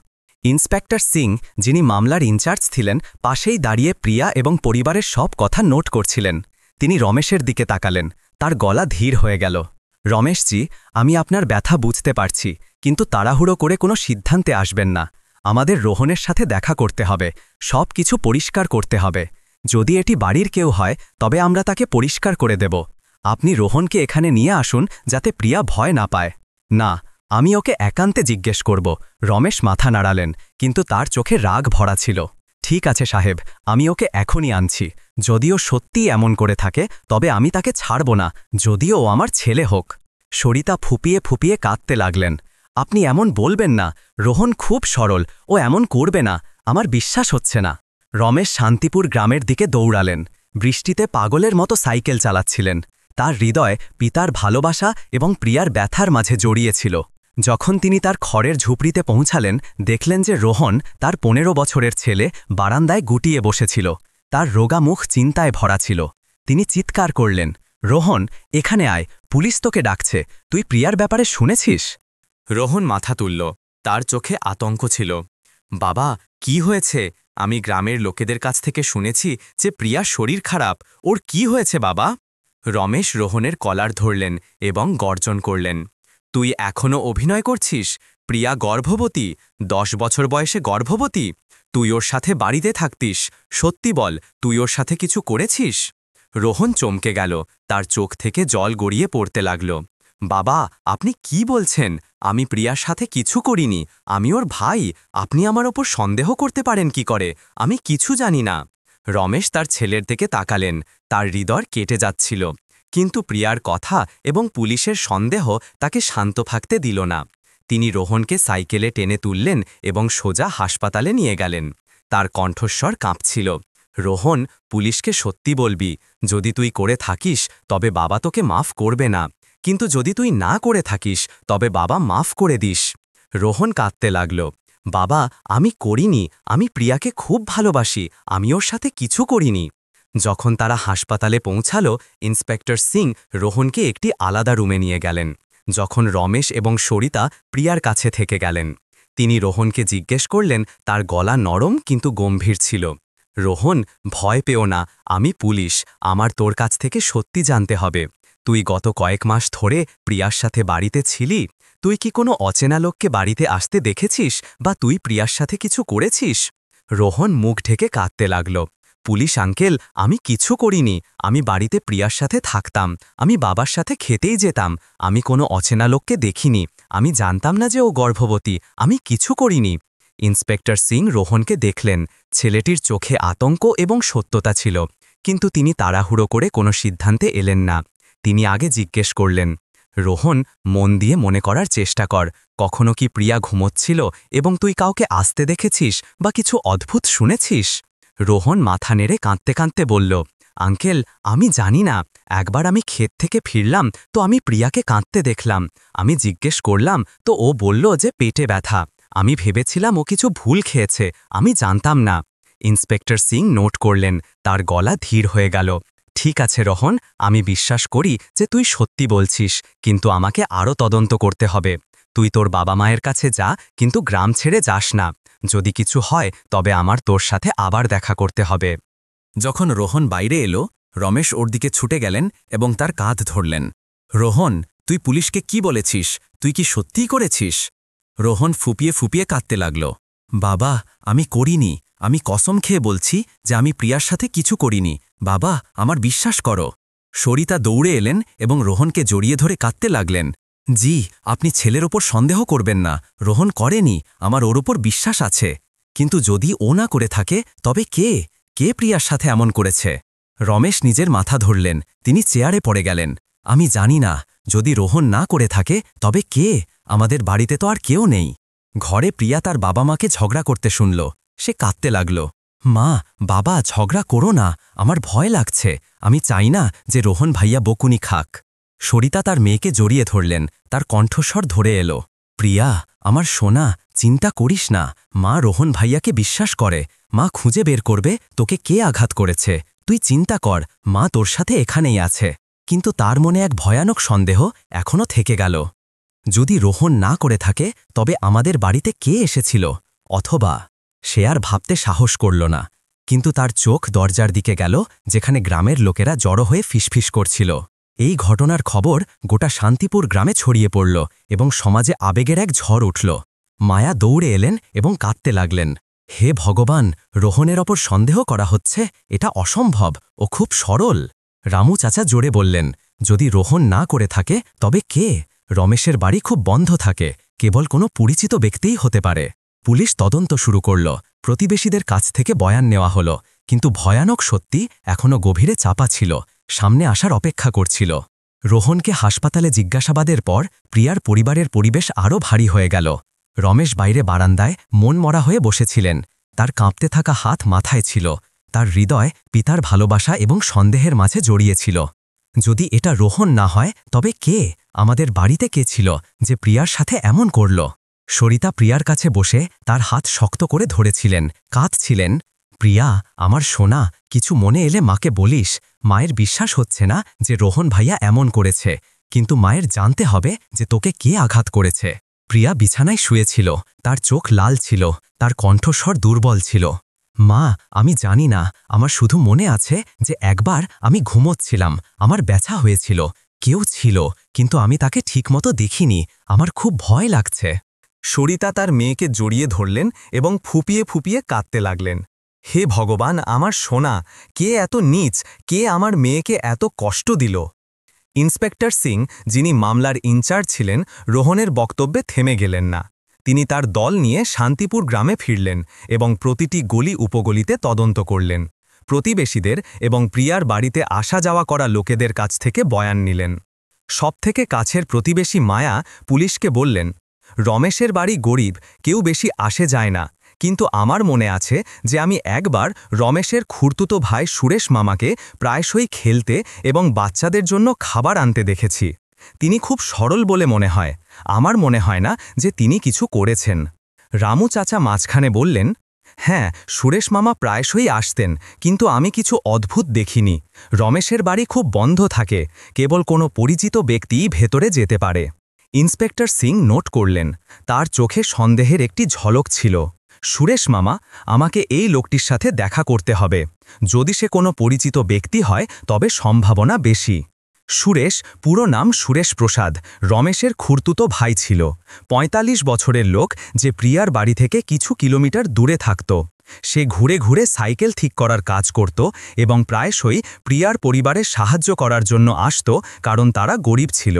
ইন্সপেক্টর সিং, যিনি মামলার ইনচার্জ ছিলেন, পাশেই দাঁড়িয়ে প্রিয়া এবং পরিবারের সব কথা নোট করছিলেন। তিনি রমেশের দিকে তাকালেন, তার গলা ধীর হয়ে গেল। রমেশজি, আমি আপনার ব্যথা বুঝতে পারছি, কিন্তু তাড়াহুড়ো করে কোনো সিদ্ধান্তে আসবেন না। আমাদের রোহনের সাথে দেখা করতে হবে, সব কিছু পরিষ্কার করতে হবে। যদি এটি বাড়ির কেউ হয় তবে আমরা তাকে পরিষ্কার করে দেব। আপনি রোহনকে এখানে নিয়ে আসুন যাতে প্রিয়া ভয় না পায়। না, আমি ওকে একান্তে জিজ্ঞেস করব। রমেশ মাথা নাড়ালেন, কিন্তু তার চোখে রাগ ভরা ছিল। ঠিক আছে সাহেব, আমি ওকে এখনই আনছি। যদিও সত্যিই এমন করে থাকে তবে আমি তাকে ছাড়ব না, যদিও ও আমার ছেলে হোক। সরিতা ফুপিয়ে ফুপিয়ে কাঁদতে লাগলেন। আপনি এমন বলবেন না, রোহন খুব সরল, ও এমন করবে না, আমার বিশ্বাস হচ্ছে না। রমেশ শান্তিপুর গ্রামের দিকে দৌড়ালেন। বৃষ্টিতে পাগলের মতো সাইকেল চালাচ্ছিলেন। তার হৃদয় পিতার ভালোবাসা এবং প্রিয়ার ব্যথার মাঝে জড়িয়েছিল। যখন তিনি তার খড়ের ঝুপড়িতে পৌঁছালেন, দেখলেন যে রোহন, তার 15 বছরের ছেলে, বারান্দায় গুটিয়ে বসেছিল। তার রোগা মুখ চিন্তায় ভরা ছিল। তিনি চিৎকার করলেন, রোহন, এখানে আয়, পুলিশ তোকে ডাকছে। তুই প্রিয়ার ব্যাপারে শুনেছিস? রোহন মাথা তুলল, তার চোখে আতঙ্ক ছিল। বাবা, কি হয়েছে? আমি গ্রামের লোকেদের কাছ থেকে শুনেছি যে প্রিয়ার শরীর খারাপ। ওর কি হয়েছে বাবা? রমেশ রোহনের কলার ধরলেন এবং গর্জন করলেন, তুই এখনও অভিনয় করছিস? প্রিয়া গর্ভবতী, 10 বছর বয়সে গর্ভবতী। তুই ওর সাথে বাড়িতে থাকতিস, সত্যি বল, তুই ওর সাথে কিছু করেছিস? রোহন চমকে গেল, তার চোখ থেকে জল গড়িয়ে পড়তে লাগল। বাবা, আপনি কি বলছেন? আমি প্রিয়ার সাথে কিছু করিনি, আমি ওর ভাই। আপনি আমার ওপর সন্দেহ করতে পারেন কি করে? আমি কিছু জানি না। রমেশ তার ছেলের দিকে তাকালেন, তার হৃদয় কেটে যাচ্ছিল। কিন্তু প্রিয়ার কথা এবং পুলিশের সন্দেহ তাকে শান্ত থাকতে দিল না। তিনি রোহনকে সাইকেলে টেনে তুললেন এবং সোজা হাসপাতালে নিয়ে গেলেন। তার কণ্ঠস্বর কাঁপছিল, রোহন, পুলিশকে সত্যি বলবি। যদি তুই করে থাকিস তবে বাবা তোকে মাফ করবে না, কিন্তু যদি তুই না করে থাকিস তবে বাবা মাফ করে দিস। রোহন কাঁদতে লাগল, বাবা, আমি করিনি, আমি প্রিয়াকে খুব ভালোবাসি, আমি ওর সাথে কিছু করিনি। যখন তারা হাসপাতালে পৌঁছালো, ইন্সপেক্টর সিং রোহনকে একটি আলাদা রুমে নিয়ে গেলেন। যখন রমেশ এবং সরিতা প্রিয়ার কাছে থেকে গেলেন, তিনি রোহনকে জিজ্ঞেস করলেন, তার গলা নরম কিন্তু গম্ভীর ছিল, রোহন, ভয় পেও না, আমি পুলিশ, আমার তোর কাছ থেকে সত্যি জানতে হবে। তুই গত কয়েক মাস ধরে প্রিয়ার সাথে বাড়িতে ছিলি? তুই কি কোনো অচেনা লোককে বাড়িতে আসতে দেখেছিস, বা তুই প্রিয়ার সাথে কিছু করেছিস? রোহন মুখ ঢেকে কাঁদতে লাগল, পুলিশ আঙ্কেল, আমি কিছু করিনি, আমি বাড়িতে প্রিয়ার সাথে থাকতাম, আমি বাবার সাথে খেতেই যেতাম, আমি কোনো অচেনা লোককে দেখিনি, আমি জানতাম না যে ও গর্ভবতী, আমি কিছু করিনি। ইন্সপেক্টর সিং রোহনকে দেখলেন, ছেলেটির চোখে আতঙ্ক এবং সত্যতা ছিল, কিন্তু তিনি তাড়াহুড়ো করে কোনো সিদ্ধান্তে এলেন না। তিনি আগে জিজ্ঞেস করলেন, রোহন, মন দিয়ে মনে করার চেষ্টা কর, কখনো কি প্রিয়া ঘুমোচ্ছিল এবং তুই কাউকে আসতে দেখেছিস বা কিছু অদ্ভুত শুনেছিস? রোহন মাথা নেড়ে কাঁদতে কাঁদতে বলল, আঙ্কেল, আমি জানি না, একবার আমি ক্ষেত থেকে ফিরলাম তো আমি প্রিয়াকে কাঁদতে দেখলাম, আমি জিজ্ঞেস করলাম তো ও বলল যে পেটে ব্যথা, আমি ভেবেছিলাম ও কিছু ভুল খেয়েছে, আমি জানতাম না। ইন্সপেক্টর সিং নোট করলেন, তার গলা ধীর হয়ে গেল। ঠিক আছে রোহন, আমি বিশ্বাস করি যে তুই সত্যি বলছিস, কিন্তু আমাকে আরও তদন্ত করতে হবে। তুই তোর বাবা মায়ের কাছে যা, কিন্তু গ্রাম ছেড়ে যাস না। যদি কিছু হয় তবে আমার তোর সাথে আবার দেখা করতে হবে। যখন রোহন বাইরে এলো, রমেশ ওর দিকে ছুটে গেলেন এবং তার কাঁধ ধরলেন। রোহন, তুই পুলিশকে কি বলেছিস? তুই কি সত্যিই করেছিস? রোহন ফুপিয়ে ফুপিয়ে কাঁদতে লাগল, বাবা, আমি করিনি, আমি কসম খেয়ে বলছি যে আমি প্রিয়ার সাথে কিছু করিনি, বাবা, আমার বিশ্বাস করো। সরিতা দৌড়ে এলেন এবং রোহনকে জড়িয়ে ধরে কাঁদতে লাগলেন, জি, আপনি ছেলের ওপর সন্দেহ করবেন না, রোহন করেনি, আমার ওর ওপর বিশ্বাস আছে। কিন্তু যদি ও না করে থাকে তবে কে কে প্রিয়ার সাথে এমন করেছে? রমেশ নিজের মাথা ধরলেন, তিনি চেয়ারে পড়ে গেলেন। আমি জানি না, যদি রোহন না করে থাকে তবে কে? আমাদের বাড়িতে তো আর কেউ নেই। ঘরে প্রিয়া তার বাবা মাকে ঝগড়া করতে শুনল। সে কাঁদতে লাগল, মা, বাবা, ঝগড়া করো না, আমার ভয় লাগছে, আমি চাই না যে রোহন ভাইয়া বকুনি খাক। সরিতা তার মেয়েকে জড়িয়ে ধরলেন, তার কণ্ঠস্বর ধরে এলো, প্রিয়া, আমার সোনা, চিন্তা করিস না, মা রোহন ভাইয়াকে বিশ্বাস করে, মা খুঁজে বের করবে তোকে কে আঘাত করেছে, তুই চিন্তা কর, মা তোর সাথে এখানেই আছে। কিন্তু তার মনে এক ভয়ানক সন্দেহ এখনও থেকে গেল। যদি রোহন না করে থাকে, তবে আমাদের বাড়িতে কে এসেছিল? অথবা সে আর ভাবতে সাহস করল না। কিন্তু তার চোখ দরজার দিকে গেল, যেখানে গ্রামের লোকেরা জড়ো হয়ে ফিসফিস করছিল। এই ঘটনার খবর গোটা শান্তিপুর গ্রামে ছড়িয়ে পড়ল এবং সমাজে আবেগের এক ঝড় উঠল। মায়া দৌড়ে এলেন এবং কাঁদতে লাগলেন। হে ভগবান, রোহনের ওপর সন্দেহ করা হচ্ছে, এটা অসম্ভব, ও খুব সরল। রামু চাচা জোরে বললেন, যদি রোহন না করে থাকে তবে কে? রমেশের বাড়ি খুব বন্ধ থাকে, কেবল কোনো পরিচিত ব্যক্তিই হতে পারে। পুলিশ তদন্ত শুরু করল, প্রতিবেশীদের কাছ থেকে বয়ান নেওয়া হলো, কিন্তু ভয়ানক সত্যি এখনও গভীরে চাপা ছিল, সামনে আসার অপেক্ষা করছিল। রোহনকে হাসপাতালে জিজ্ঞাসাবাদের পর প্রিয়ার পরিবারের পরিবেশ আরও ভারী হয়ে গেল। রমেশ বাইরে বারান্দায় মনমরা হয়ে বসেছিলেন, তার কাঁপতে থাকা হাত মাথায় ছিল, তার হৃদয় পিতার ভালোবাসা এবং সন্দেহের মাঝে জড়িয়েছিল। যদি এটা রোহন না হয় তবে কে? আমাদের বাড়িতে কে ছিল যে প্রিয়ার সাথে এমন করল? সরিতা প্রিয়ার কাছে বসে তার হাত শক্ত করে ধরেছিলেন, কাঁদছিলেন। প্রিয়া, আমার সোনা, কিছু মনে এলে মাকে বলিস। মায়ের বিশ্বাস হচ্ছে না যে রোহন ভাইয়া এমন করেছে, কিন্তু মায়ের জানতে হবে যে তোকে কে আঘাত করেছে। প্রিয়া বিছানায় শুয়েছিল, তার চোখ লাল ছিল, তার কণ্ঠস্বর দুর্বল ছিল। মা, আমি জানি না, আমার শুধু মনে আছে যে একবার আমি ঘুমোচ্ছিলাম, আমার ব্যথা হয়েছিল, কেউ ছিল, কিন্তু আমি তাকে ঠিকমতো দেখিনি, আমার খুব ভয় লাগছে। সরিতা তার মেয়েকে জড়িয়ে ধরলেন এবং ফুপিয়ে ফুপিয়ে কাঁদতে লাগলেন। হে ভগবান, আমার সোনা, কে এত নীচ, কে আমার মেয়েকে এত কষ্ট দিল? ইন্সপেক্টর সিং, যিনি মামলার ইনচার্জ ছিলেন, রোহনের বক্তব্যে থেমে গেলেন না। তিনি তার দল নিয়ে শান্তিপুর গ্রামে ফিরলেন এবং প্রতিটি গলি উপগলিতে তদন্ত করলেন। প্রতিবেশীদের এবং প্রিয়ার বাড়িতে আসা যাওয়া করা লোকেদের কাছ থেকে বয়ান নিলেন। সবথেকে কাছের প্রতিবেশী মায়া পুলিশকে বললেন, রমেশের বাড়ি গরিব, কেউ বেশি আসে যায় না, কিন্তু আমার মনে আছে যে আমি একবার রমেশের খুড়তুতো ভাই সুরেশ মামাকে প্রায়শই খেলতে এবং বাচ্চাদের জন্য খাবার আনতে দেখেছি। তিনি খুব সরল বলে মনে হয়, আমার মনে হয় না যে তিনি কিছু করেছেন। রামু চাচা মাঝখানে বললেন, হ্যাঁ, সুরেশ মামা প্রায়শই আসতেন, কিন্তু আমি কিছু অদ্ভুত দেখিনি। রমেশের বাড়ি খুব বন্ধ থাকে, কেবল কোনো পরিচিত ব্যক্তিই ভেতরে যেতে পারে। ইন্সপেক্টর সিং নোট করলেন, তার চোখে সন্দেহের একটি ঝলক ছিল। সুরেশ মামা, আমাকে এই লোকটির সাথে দেখা করতে হবে। যদি সে কোনো পরিচিত ব্যক্তি হয় তবে সম্ভাবনা বেশি। সুরেশ, পুরো নাম সুরেশ প্রসাদ, রমেশের খুড়তুতো ভাই ছিল। ৪৫ বছরের লোক, যে প্রিয়ার বাড়ি থেকে কিছু কিলোমিটার দূরে থাকত। সে ঘুরে ঘুরে সাইকেল ঠিক করার কাজ করত এবং প্রায়শই প্রিয়ার পরিবারের সাহায্য করার জন্য আসত, কারণ তারা গরিব ছিল।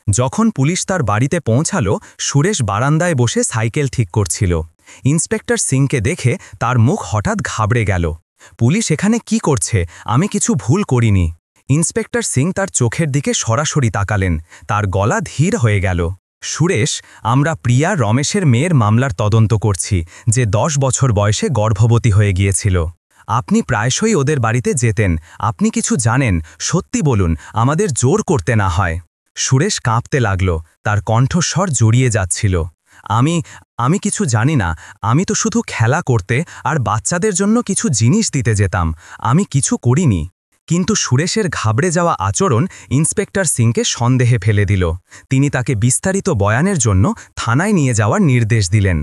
যখন পুলিশ তার বাড়িতে পৌঁছালো, সুরেশ বারান্দায় বসে সাইকেল ঠিক করছিল। ইন্সপেক্টর সিংকে দেখে তার মুখ হঠাৎ ঘাবড়ে গেল। পুলিশ এখানে কি করছে? আমি কিছু ভুল করিনি। ইন্সপেক্টর সিং তার চোখের দিকে সরাসরি তাকালেন, তার গলা ধীর হয়ে গেল। সুরেশ, আমরা প্রিয়া রমেশের মেয়ের মামলার তদন্ত করছি, যে 10 বছর বয়সে গর্ভবতী হয়ে গিয়েছিল। আপনি প্রায়শই ওদের বাড়িতে যেতেন, আপনি কিছু জানেন, সত্যি বলুন, আমাদের জোর করতে না হয়। সুরেশ কাঁপতে লাগল, তার কণ্ঠস্বর জড়িয়ে যাচ্ছিল। আমি কিছু জানি না, আমি তো শুধু খেলা করতে আর বাচ্চাদের জন্য কিছু জিনিস দিতে যেতাম, আমি কিছু করিনি। কিন্তু সুরেশের ঘাবড়ে যাওয়া আচরণ ইন্সপেক্টর সিংকে সন্দেহে ফেলে দিল। তিনি তাকে বিস্তারিত বয়ানের জন্য থানায় নিয়ে যাওয়ার নির্দেশ দিলেন।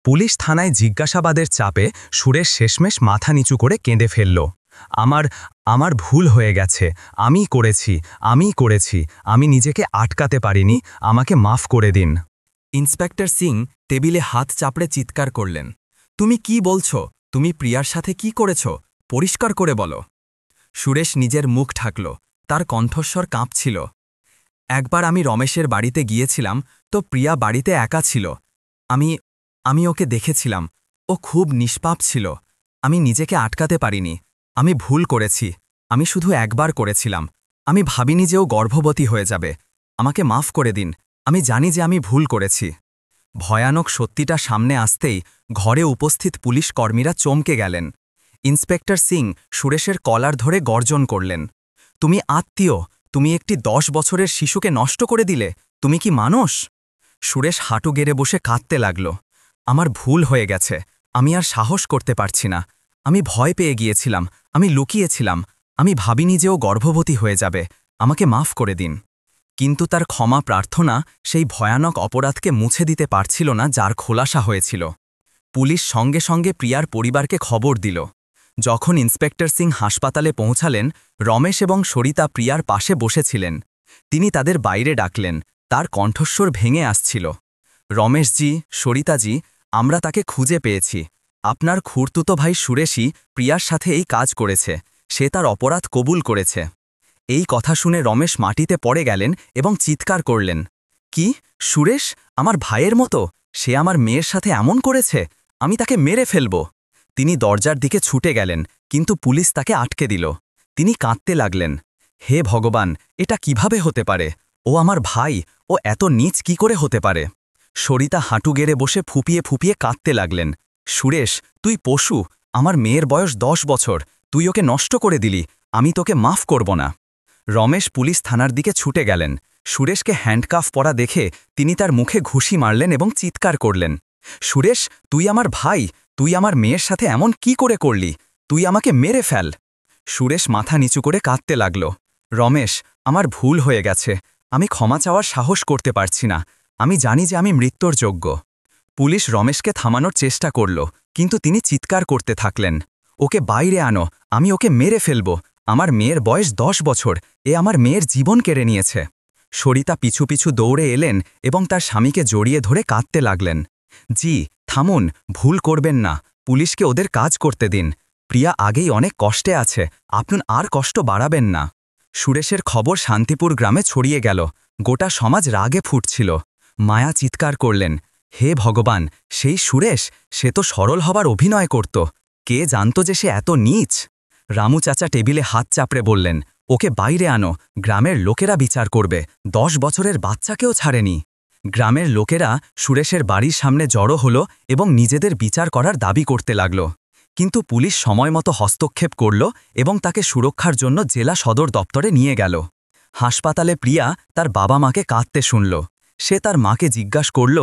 পুলিশ থানায় জিজ্ঞাসাবাদের চাপে সুরেশ শেষমেশ মাথা নিচু করে কেঁদে ফেলল। আমার ভুল হয়ে গেছে, আমিই করেছি, আমি নিজেকে আটকাতে পারিনি, আমাকে মাফ করে দিন। ইন্সপেক্টর সিং টেবিলে হাত চাপড়ে চিৎকার করলেন, তুমি কি বলছো? তুমি প্রিয়ার সাথে কি করেছ? পরিষ্কার করে বলো। সুরেশ নিজের মুখ ঢাকল, তার কণ্ঠস্বর কাঁপছিল। একবার আমি রমেশের বাড়িতে গিয়েছিলাম, তো প্রিয়া বাড়িতে একা ছিল। আমি ওকে দেখেছিলাম, ও খুব নিষ্পাপ ছিল। আমি নিজেকে আটকাতে পারিনি, আমি ভুল করেছি, আমি শুধু একবার করেছিলাম। আমি ভাবিনি যে ও গর্ভবতী হয়ে যাবে। আমাকে মাফ করে দিন, আমি জানি যে আমি ভুল করেছি। ভয়ানক সত্যিটা সামনে আসতেই ঘরে উপস্থিত পুলিশ কর্মীরা চমকে গেলেন। ইন্সপেক্টর সিং সুরেশের কলার ধরে গর্জন করলেন, তুমি আত্মীয়, তুমি একটি 10 বছরের শিশুকে নষ্ট করে দিলে, তুমি কি মানুষ? সুরেশ হাঁটু গেড়ে বসে কাঁদতে লাগল, আমার ভুল হয়ে গেছে, আমি আর সাহস করতে পারছি না, আমি ভয় পেয়ে গিয়েছিলাম, আমি লুকিয়েছিলাম, আমি ভাবিনি যে ও গর্ভবতী হয়ে যাবে, আমাকে মাফ করে দিন। কিন্তু তার ক্ষমা প্রার্থনা সেই ভয়ানক অপরাধকে মুছে দিতে পারছিল না, যার খোলাসা হয়েছিল। পুলিশ সঙ্গে সঙ্গে প্রিয়ার পরিবারকে খবর দিল। যখন ইন্সপেক্টর সিং হাসপাতালে পৌঁছালেন, রমেশ এবং সরিতা প্রিয়ার পাশে বসেছিলেন। তিনি তাদের বাইরে ডাকলেন, তার কণ্ঠস্বর ভেঙে আসছিল। রমেশজি, সরিতাজি, আমরা তাকে খুঁজে পেয়েছি। আপনার খুড়তুতো ভাই সুরেশই প্রিয়ার সাথে এই কাজ করেছে, সে তার অপরাধ কবুল করেছে। এই কথা শুনে রমেশ মাটিতে পড়ে গেলেন এবং চিৎকার করলেন, কি, সুরেশ আমার ভাইয়ের মতো? সে আমার মেয়ের সাথে এমন করেছে? আমি তাকে মেরে ফেলব। তিনি দরজার দিকে ছুটে গেলেন, কিন্তু পুলিশ তাকে আটকে দিল। তিনি কাঁদতে লাগলেন, হে ভগবান, এটা কিভাবে হতে পারে? ও আমার ভাই, ও এত নীচ কি করে হতে পারে? সরিতা হাঁটু গেড়ে বসে ফুপিয়ে ফুপিয়ে কাঁদতে লাগলেন, সুরেশ, তুই পশু, আমার মেয়ের বয়স 10 বছর, তুই ওকে নষ্ট করে দিলি, আমি তোকে মাফ করব না। রমেশ পুলিশ থানার দিকে ছুটে গেলেন। সুরেশকে হ্যান্ডকাফ পরা দেখে তিনি তার মুখে ঘুষি মারলেন এবং চিৎকার করলেন, সুরেশ, তুই আমার ভাই, তুই আমার মেয়ের সাথে এমন কি করে করলি? তুই আমাকে মেরে ফেল। সুরেশ মাথা নিচু করে কাঁদতে লাগল, রমেশ, আমার ভুল হয়ে গেছে, আমি ক্ষমা চাওয়ার সাহস করতে পারছি না, আমি জানি যে আমি মৃত্যুর যোগ্য। পুলিশ রমেশকে থামানোর চেষ্টা করল, কিন্তু তিনি চিৎকার করতে থাকলেন, ওকে বাইরে আনো, আমি ওকে মেরে ফেলব, আমার মেয়ের বয়স 10 বছর, এ আমার মেয়ের জীবন কেড়ে নিয়েছে। সরিতা পিছু পিছু দৌড়ে এলেন এবং তার স্বামীকে জড়িয়ে ধরে কাঁদতে লাগলেন, জি, থামুন, ভুল করবেন না, পুলিশকে ওদের কাজ করতে দিন। প্রিয়া আগেই অনেক কষ্টে আছে, আপনি আর কষ্ট বাড়াবেন না। সুরেশের খবর শান্তিপুর গ্রামে ছড়িয়ে গেল, গোটা সমাজ রাগে ফুটছিল। মায়া চিৎকার করলেন, হে ভগবান, সেই সুরেশ, সে তো সরল হবার অভিনয় করত, কে জানত যে সে এত নীচ? রামু চাচা টেবিলে হাত চাপড়ে বললেন, ওকে বাইরে আনো, গ্রামের লোকেরা বিচার করবে, 10 বছরের বাচ্চাকেও ছাড়েনি। গ্রামের লোকেরা সুরেশের বাড়ির সামনে জড়ো হল এবং নিজেদের বিচার করার দাবি করতে লাগল। কিন্তু পুলিশ সময়মতো হস্তক্ষেপ করল এবং তাকে সুরক্ষার জন্য জেলা সদর দপ্তরে নিয়ে গেল। হাসপাতালে প্রিয়া তার বাবা মাকে কাঁদতে শুনল। সে তার মাকে জিজ্ঞাসা করল,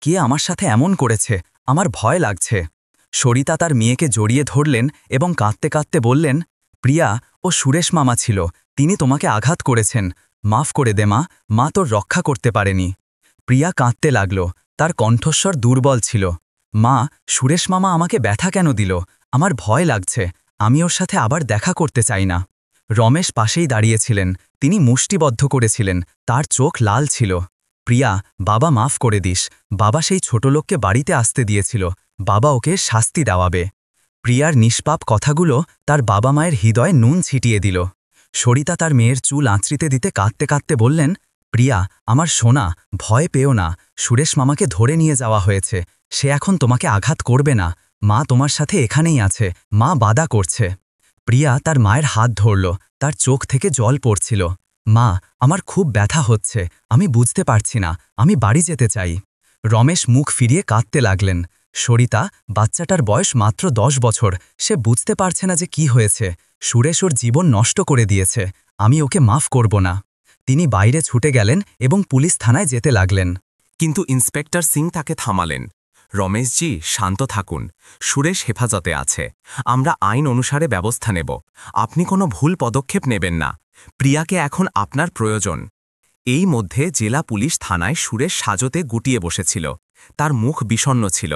কে আমার সাথে এমন করেছে? আমার ভয় লাগছে। সরিতা তার মেয়েকে জড়িয়ে ধরলেন এবং কাঁদতে কাঁদতে বললেন, প্রিয়া, ও সুরেশ মামা ছিল, তিনি তোমাকে আঘাত করেছেন, মাফ করে দে মা, মা তোর রক্ষা করতে পারেনি। প্রিয়া কাঁদতে লাগল, তার কণ্ঠস্বর দুর্বল ছিল, মা, সুরেশ মামা আমাকে ব্যথা কেন দিল? আমার ভয় লাগছে, আমি ওর সাথে আবার দেখা করতে চাই না। রমেশ পাশেই দাঁড়িয়েছিলেন, তিনি মুষ্টিবদ্ধ করেছিলেন, তার চোখ লাল ছিল। প্রিয়া, বাবা মাফ করে দিস, বাবা সেই ছোট লোককে বাড়িতে আসতে দিয়েছিল, বাবা ওকে শাস্তি দেওয়াবে। প্রিয়ার নিষ্পাপ কথাগুলো তার বাবা মায়ের হৃদয়ে নুন ছিটিয়ে দিল। সরিতা তার মেয়ের চুল আঁচড়িতে দিতে কাঁদতে কাঁদতে বললেন, প্রিয়া, আমার সোনা, ভয় পেও না, সুরেশ মামাকে ধরে নিয়ে যাওয়া হয়েছে, সে এখন তোমাকে আঘাত করবে না, মা তোমার সাথে এখানেই আছে, মা বাদা করছে। প্রিয়া তার মায়ের হাত ধরল, তার চোখ থেকে জল পড়ছিল। মা, আমার খুব ব্যথা হচ্ছে, আমি বুঝতে পারছি না, আমি বাড়ি যেতে চাই। রমেশ মুখ ফিরিয়ে কাঁদতে লাগলেন। সরিতা, বাচ্চাটার বয়স মাত্র 10 বছর, সে বুঝতে পারছে না যে কি হয়েছে, সুরেশ ওর জীবন নষ্ট করে দিয়েছে, আমি ওকে মাফ করব না। তিনি বাইরে ছুটে গেলেন এবং পুলিশ থানায় যেতে লাগলেন। কিন্তু ইন্সপেক্টর সিং তাকে থামালেন, রমেশজি, শান্ত থাকুন, সুরেশ হেফাজতে আছে, আমরা আইন অনুসারে ব্যবস্থা নেব, আপনি কোনো ভুল পদক্ষেপ নেবেন না, প্রিয়াকে এখন আপনার প্রয়োজন। এই মধ্যে জেলা পুলিশ থানায় সুরেশ সাজতে গুটিয়ে বসেছিল। তার মুখ বিষণ্ণ ছিল,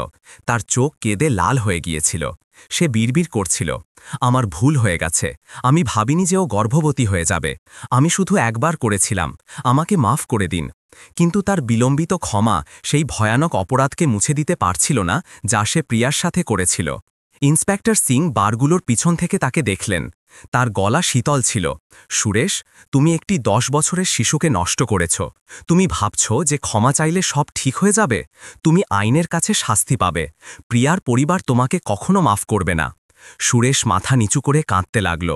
তার চোখ কেঁদে লাল হয়ে গিয়েছিল। সে বিড়বিড় করছিল, আমার ভুল হয়ে গেছে, আমি ভাবিনি যে ও গর্ভবতী হয়ে যাবে, আমি শুধু একবার করেছিলাম, আমাকে মাফ করে দিন। কিন্তু তার বিলম্বিত ক্ষমা সেই ভয়ানক অপরাধকে মুছে দিতে পারছিল না, যা সে প্রিয়ার সাথে করেছিল। ইন্সপেক্টর সিং বারগুলোর পিছন থেকে তাকে দেখলেন। তার গলা শীতল ছিল, সুরেশ, তুমি একটি 10 বছরের শিশুকে নষ্ট করেছ, তুমি ভাবছ যে ক্ষমা চাইলে সব ঠিক হয়ে যাবে, তুমি আইনের কাছে শাস্তি পাবে, প্রিয়ার পরিবার তোমাকে কখনো মাফ করবে না। সুরেশ মাথা নিচু করে কাঁদতে লাগল,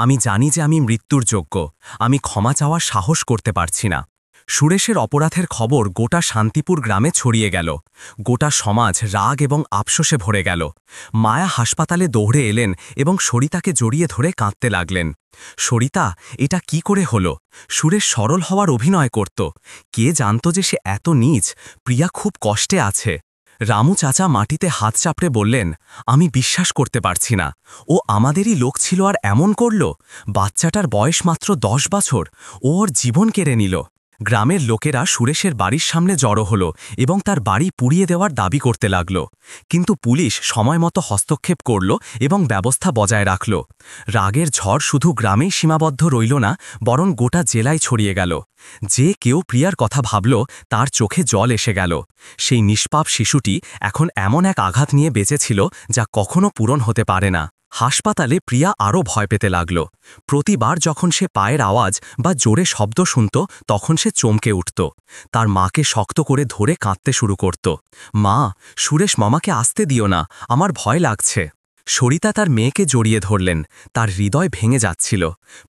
আমি জানি যে আমি মৃত্যুর যোগ্য, আমি ক্ষমা চাওয়ার সাহস করতে পারছি না। সুরেশের অপরাধের খবর গোটা শান্তিপুর গ্রামে ছড়িয়ে গেল। গোটা সমাজ রাগ এবং আফসোসে ভরে গেল। মায়া হাসপাতালে দৌড়ে এলেন এবং সরিতাকে জড়িয়ে ধরে কাঁদতে লাগলেন, সরিতা, এটা কি করে হলো? সুরেশ সরল হওয়ার অভিনয় করত, কে জানত যে সে এত নীচ? প্রিয়া খুব কষ্টে আছে। রামু চাচা মাটিতে হাত চাপড়ে বললেন, আমি বিশ্বাস করতে পারছি না, ও আমাদেরই লোক ছিল আর এমন করল। বাচ্চাটার বয়স মাত্র 10 বছর, ও ওর জীবন কেড়ে নিল। গ্রামের লোকেরা সুরেশের বাড়ির সামনে জড়ো হল এবং তার বাড়ি পুড়িয়ে দেওয়ার দাবি করতে লাগল। কিন্তু পুলিশ সময়মতো হস্তক্ষেপ করল এবং ব্যবস্থা বজায় রাখল। রাগের ঝড় শুধু গ্রামেই সীমাবদ্ধ রইল না, বরং গোটা জেলায় ছড়িয়ে গেল। যে কেউ প্রিয়ার কথা ভাবল, তার চোখে জল এসে গেল। সেই নিষ্পাপ শিশুটি এখন এমন এক আঘাত নিয়ে বেঁচেছিল যা কখনো পূরণ হতে পারে না। হাসপাতালে প্রিয়া আরও ভয় পেতে লাগল। প্রতিবার যখন সে পায়ের আওয়াজ বা জোরে শব্দ শুনত, তখন সে চমকে উঠত। তার মাকে শক্ত করে ধরে কাঁদতে শুরু করত। মা, সুরেশ মামাকে আসতে দিও না, আমার ভয় লাগছে। সরিতা তার মেয়েকে জড়িয়ে ধরলেন। তার হৃদয় ভেঙে যাচ্ছিল।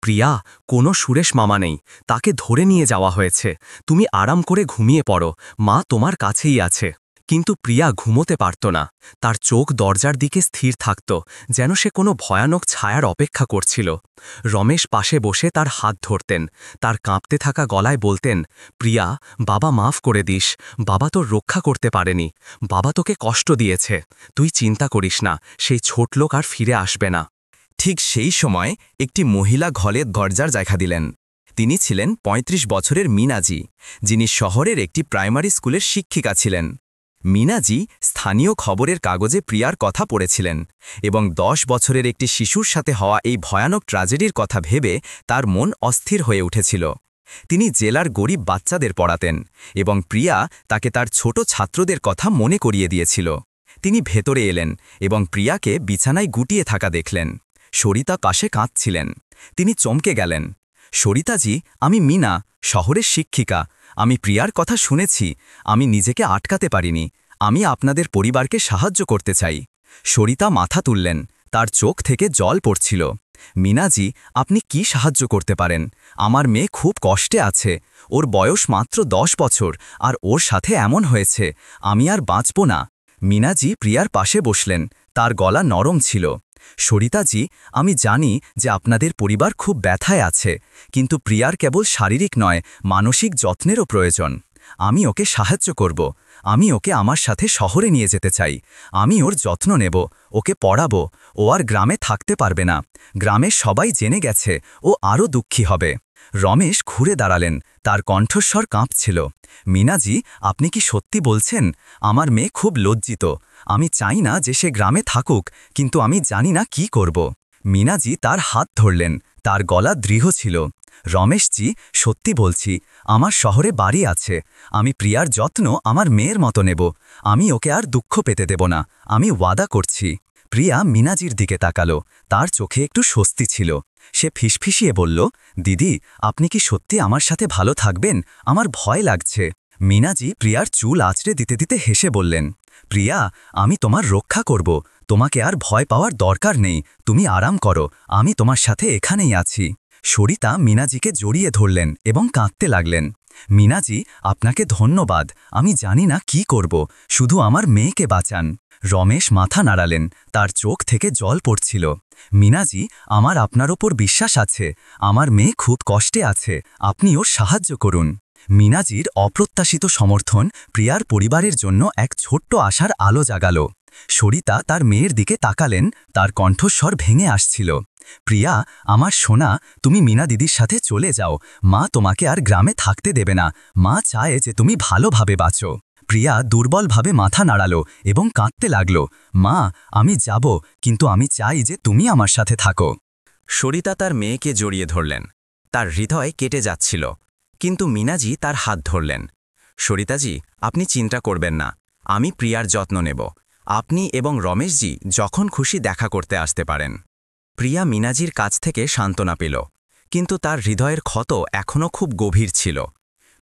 প্রিয়া, কোনো সুরেশ মামা নেই, তাকে ধরে নিয়ে যাওয়া হয়েছে। তুমি আরাম করে ঘুমিয়ে পড়ো, মা তোমার কাছেই আছে। কিন্তু প্রিয়া ঘুমোতে পারত না। তার চোখ দরজার দিকে স্থির থাকত, যেন সে কোনো ভয়ানক ছায়ার অপেক্ষা করছিল। রমেশ পাশে বসে তার হাত ধরতেন, তার কাঁপতে থাকা গলায় বলতেন, প্রিয়া, বাবা মাফ করে দিস, বাবা তোর রক্ষা করতে পারেনি, বাবা তোকে কষ্ট দিয়েছে, তুই চিন্তা করিস না, সেই ছোট লোক আর ফিরে আসবে না। ঠিক সেই সময় একটি মহিলা ঘরে দরজার দেখা দিলেন। তিনি ছিলেন ৩৫ বছরের মিনাজি, যিনি শহরের একটি প্রাইমারি স্কুলের শিক্ষিকা ছিলেন। মিনাজি স্থানীয় খবরের কাগজে প্রিয়ার কথা পড়েছিলেন এবং ১০ বছরের একটি শিশুর সাথে হওয়া এই ভয়ানক ট্র্যাজেডির কথা ভেবে তার মন অস্থির হয়ে উঠেছিল। তিনি জেলার গরিব বাচ্চাদের পড়াতেন এবং প্রিয়া তাকে তার ছোট ছাত্রদের কথা মনে করিয়ে দিয়েছিল। তিনি ভেতরে এলেন এবং প্রিয়াকে বিছানায় গুটিয়ে থাকা দেখলেন। সরিতা পাশে কাঁদছিলেন। তিনি চমকে গেলেন। সরিতাজি, আমি মিনা, শহরের শিক্ষিকা। আমি প্রিয়ার কথা শুনেছি, আমি নিজেকে আটকাতে পারিনি, আমি আপনাদের পরিবারকে সাহায্য করতে চাই। সরিতা মাথা তুললেন, তার চোখ থেকে জল পড়ছিল। মিনাজি, আপনি কি সাহায্য করতে পারেন? আমার মেয়ে খুব কষ্টে আছে, ওর বয়স মাত্র 10 বছর আর ওর সাথে এমন হয়েছে, আমি আর বাঁচব না। মিনাজি প্রিয়ার পাশে বসলেন, তার গলা নরম ছিল। সরিতাজি, আমি জানি যে আপনাদের পরিবার খুব ব্যথায় আছে, কিন্তু প্রিয়ার কেবল শারীরিক নয়, মানসিক যত্নেরও প্রয়োজন। আমি ওকে সাহায্য করব, আমি ওকে আমার সাথে শহরে নিয়ে যেতে চাই, আমি ওর যত্ন নেব, ওকে পড়াবো। ও আর গ্রামে থাকতে পারবে না, গ্রামে সবাই জেনে গেছে, ও আরও দুঃখী হবে। রমেশ ঘুরে দাঁড়ালেন, তার কণ্ঠস্বর কাঁপছিল। মিনাজি, আপনি কি সত্যি বলছেন? আমার মেয়ে খুব লজ্জিত, আমি চাই না যে সে গ্রামে থাকুক, কিন্তু আমি জানি না কি করব। মিনাজি তার হাত ধরলেন, তার গলা দৃঢ় ছিল। রমেশজি, সত্যি বলছি, আমার শহরে বাড়ি আছে, আমি প্রিয়ার যত্ন আমার মেয়ের মতো নেব, আমি ওকে আর দুঃখ পেতে দেব না, আমি ওয়াদা করছি। প্রিয়া মিনাজির দিকে তাকালো, তার চোখে একটু স্বস্তি ছিল। সে ফিসফিসিয়ে বলল, দিদি, আপনি কি সত্যি আমার সাথে ভালো থাকবেন? আমার ভয় লাগছে। মিনাজি প্রিয়ার চুল আঁচড়ে দিতে দিতে হেসে বললেন, প্রিয়া, আমি তোমার রক্ষা করব, তোমাকে আর ভয় পাওয়ার দরকার নেই, তুমি আরাম করো, আমি তোমার সাথে এখানেই আছি। সরিতা মিনাজিকে জড়িয়ে ধরলেন এবং কাঁদতে লাগলেন। মিনাজি, আপনাকে ধন্যবাদ, আমি জানি না কি করব, শুধু আমার মেয়েকে বাঁচান। রমেশ মাথা নাড়ালেন, তার চোখ থেকে জল পড়ছিল। মিনাজি, আমার আপনার ওপর বিশ্বাস আছে, আমার মেয়ে খুব কষ্টে আছে, আপনি ওর সাহায্য করুন। মিনাজির অপ্রত্যাশিত সমর্থন প্রিয়ার পরিবারের জন্য এক ছোট্ট আশার আলো জাগালো। সরিতা তার মেয়ের দিকে তাকালেন, তার কণ্ঠস্বর ভেঙে আসছিল। প্রিয়া, আমার সোনা, তুমি মিনা দিদির সাথে চলে যাও, মা তোমাকে আর গ্রামে থাকতে দেবে না, মা চায় যে তুমি ভালোভাবে বাঁচো। প্রিয়া দুর্বলভাবে মাথা নাড়ালো এবং কাঁদতে লাগল, মা, আমি যাব, কিন্তু আমি চাই যে তুমি আমার সাথে থাকো। সরিতা তার মেয়েকে জড়িয়ে ধরলেন। তার হৃদয় কেটে যাচ্ছিল, কিন্তু মিনাজি তার হাত ধরলেন। সরিতাজি, আপনি চিন্তা করবেন না, আমি প্রিয়ার যত্ন নেব, আপনি এবং রমেশজি যখন খুশি দেখা করতে আসতে পারেন। প্রিয়া মিনাজির কাছ থেকে সান্ত্বনা পেল, কিন্তু তার হৃদয়ের ক্ষত এখনও খুব গভীর ছিল।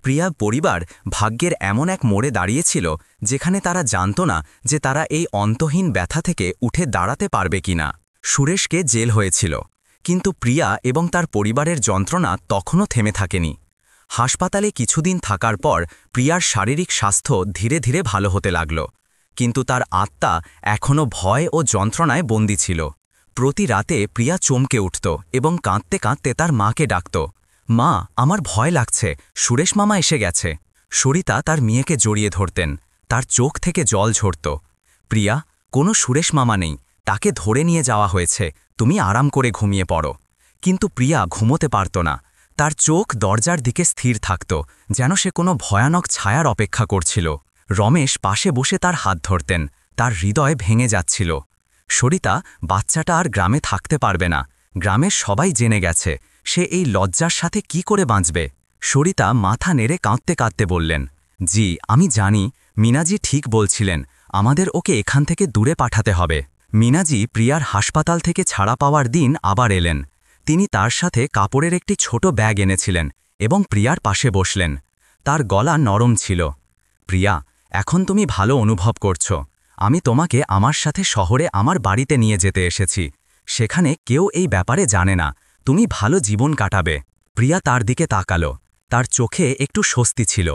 প্রিয়া পরিবার ভাগ্যের এমন এক মোড়ে দাঁড়িয়েছিল যেখানে তারা জানত না যে তারা এই অন্তহীন ব্যথা থেকে উঠে দাঁড়াতে পারবে কিনা। সুরেশকে জেল হয়েছিল, কিন্তু প্রিয়া এবং তার পরিবারের যন্ত্রণা তখনও থেমে থাকেনি। হাসপাতালে কিছুদিন থাকার পর প্রিয়ার শারীরিক স্বাস্থ্য ধীরে ধীরে ভালো হতে লাগল, কিন্তু তার আত্মা এখনও ভয় ও যন্ত্রণায় বন্দী ছিল। প্রতি রাতে প্রিয়া চমকে উঠত এবং কাঁদতে কাঁদতে তার মাকে ডাকত, মা, আমার ভয় লাগছে, সুরেশ মামা এসে গেছে। সরিতা তার মেয়েকে জড়িয়ে ধরতেন, তার চোখ থেকে জল ঝরত। প্রিয়া, কোনো সুরেশ মামা নেই, তাকে ধরে নিয়ে যাওয়া হয়েছে, তুমি আরাম করে ঘুমিয়ে পড়ো। কিন্তু প্রিয়া ঘুমোতে পারত না। তার চোখ দরজার দিকে স্থির থাকত, যেন সে কোনো ভয়ানক ছায়ার অপেক্ষা করছিল। রমেশ পাশে বসে তার হাত ধরতেন। তার হৃদয় ভেঙে যাচ্ছিল। সরিতা, বাচ্চাটা আর গ্রামে থাকতে পারবে না। গ্রামের সবাই জেনে গেছে, সে এই লজ্জার সাথে কি করে বাঁচবে? সরিতা মাথা নেড়ে কাঁদতে কাঁদতে বললেন, জি, আমি জানি, মিনাজি ঠিক বলছিলেন, আমাদের ওকে এখান থেকে দূরে পাঠাতে হবে। মিনাজি প্রিয়ার হাসপাতাল থেকে ছাড়া পাওয়ার দিন আবার এলেন। তিনি তার সাথে কাপড়ের একটি ছোট ব্যাগ এনেছিলেন এবং প্রিয়ার পাশে বসলেন। তার গলা নরম ছিল। প্রিয়া, এখন তুমি ভালো অনুভব করছো। আমি তোমাকে আমার সাথে শহরে আমার বাড়িতে নিয়ে যেতে এসেছি। সেখানে কেউ এই ব্যাপারে জানে না। তুমি ভালো জীবন কাটাবে। প্রিয়া তার দিকে তাকালো। তার চোখে একটু স্বস্তি ছিল।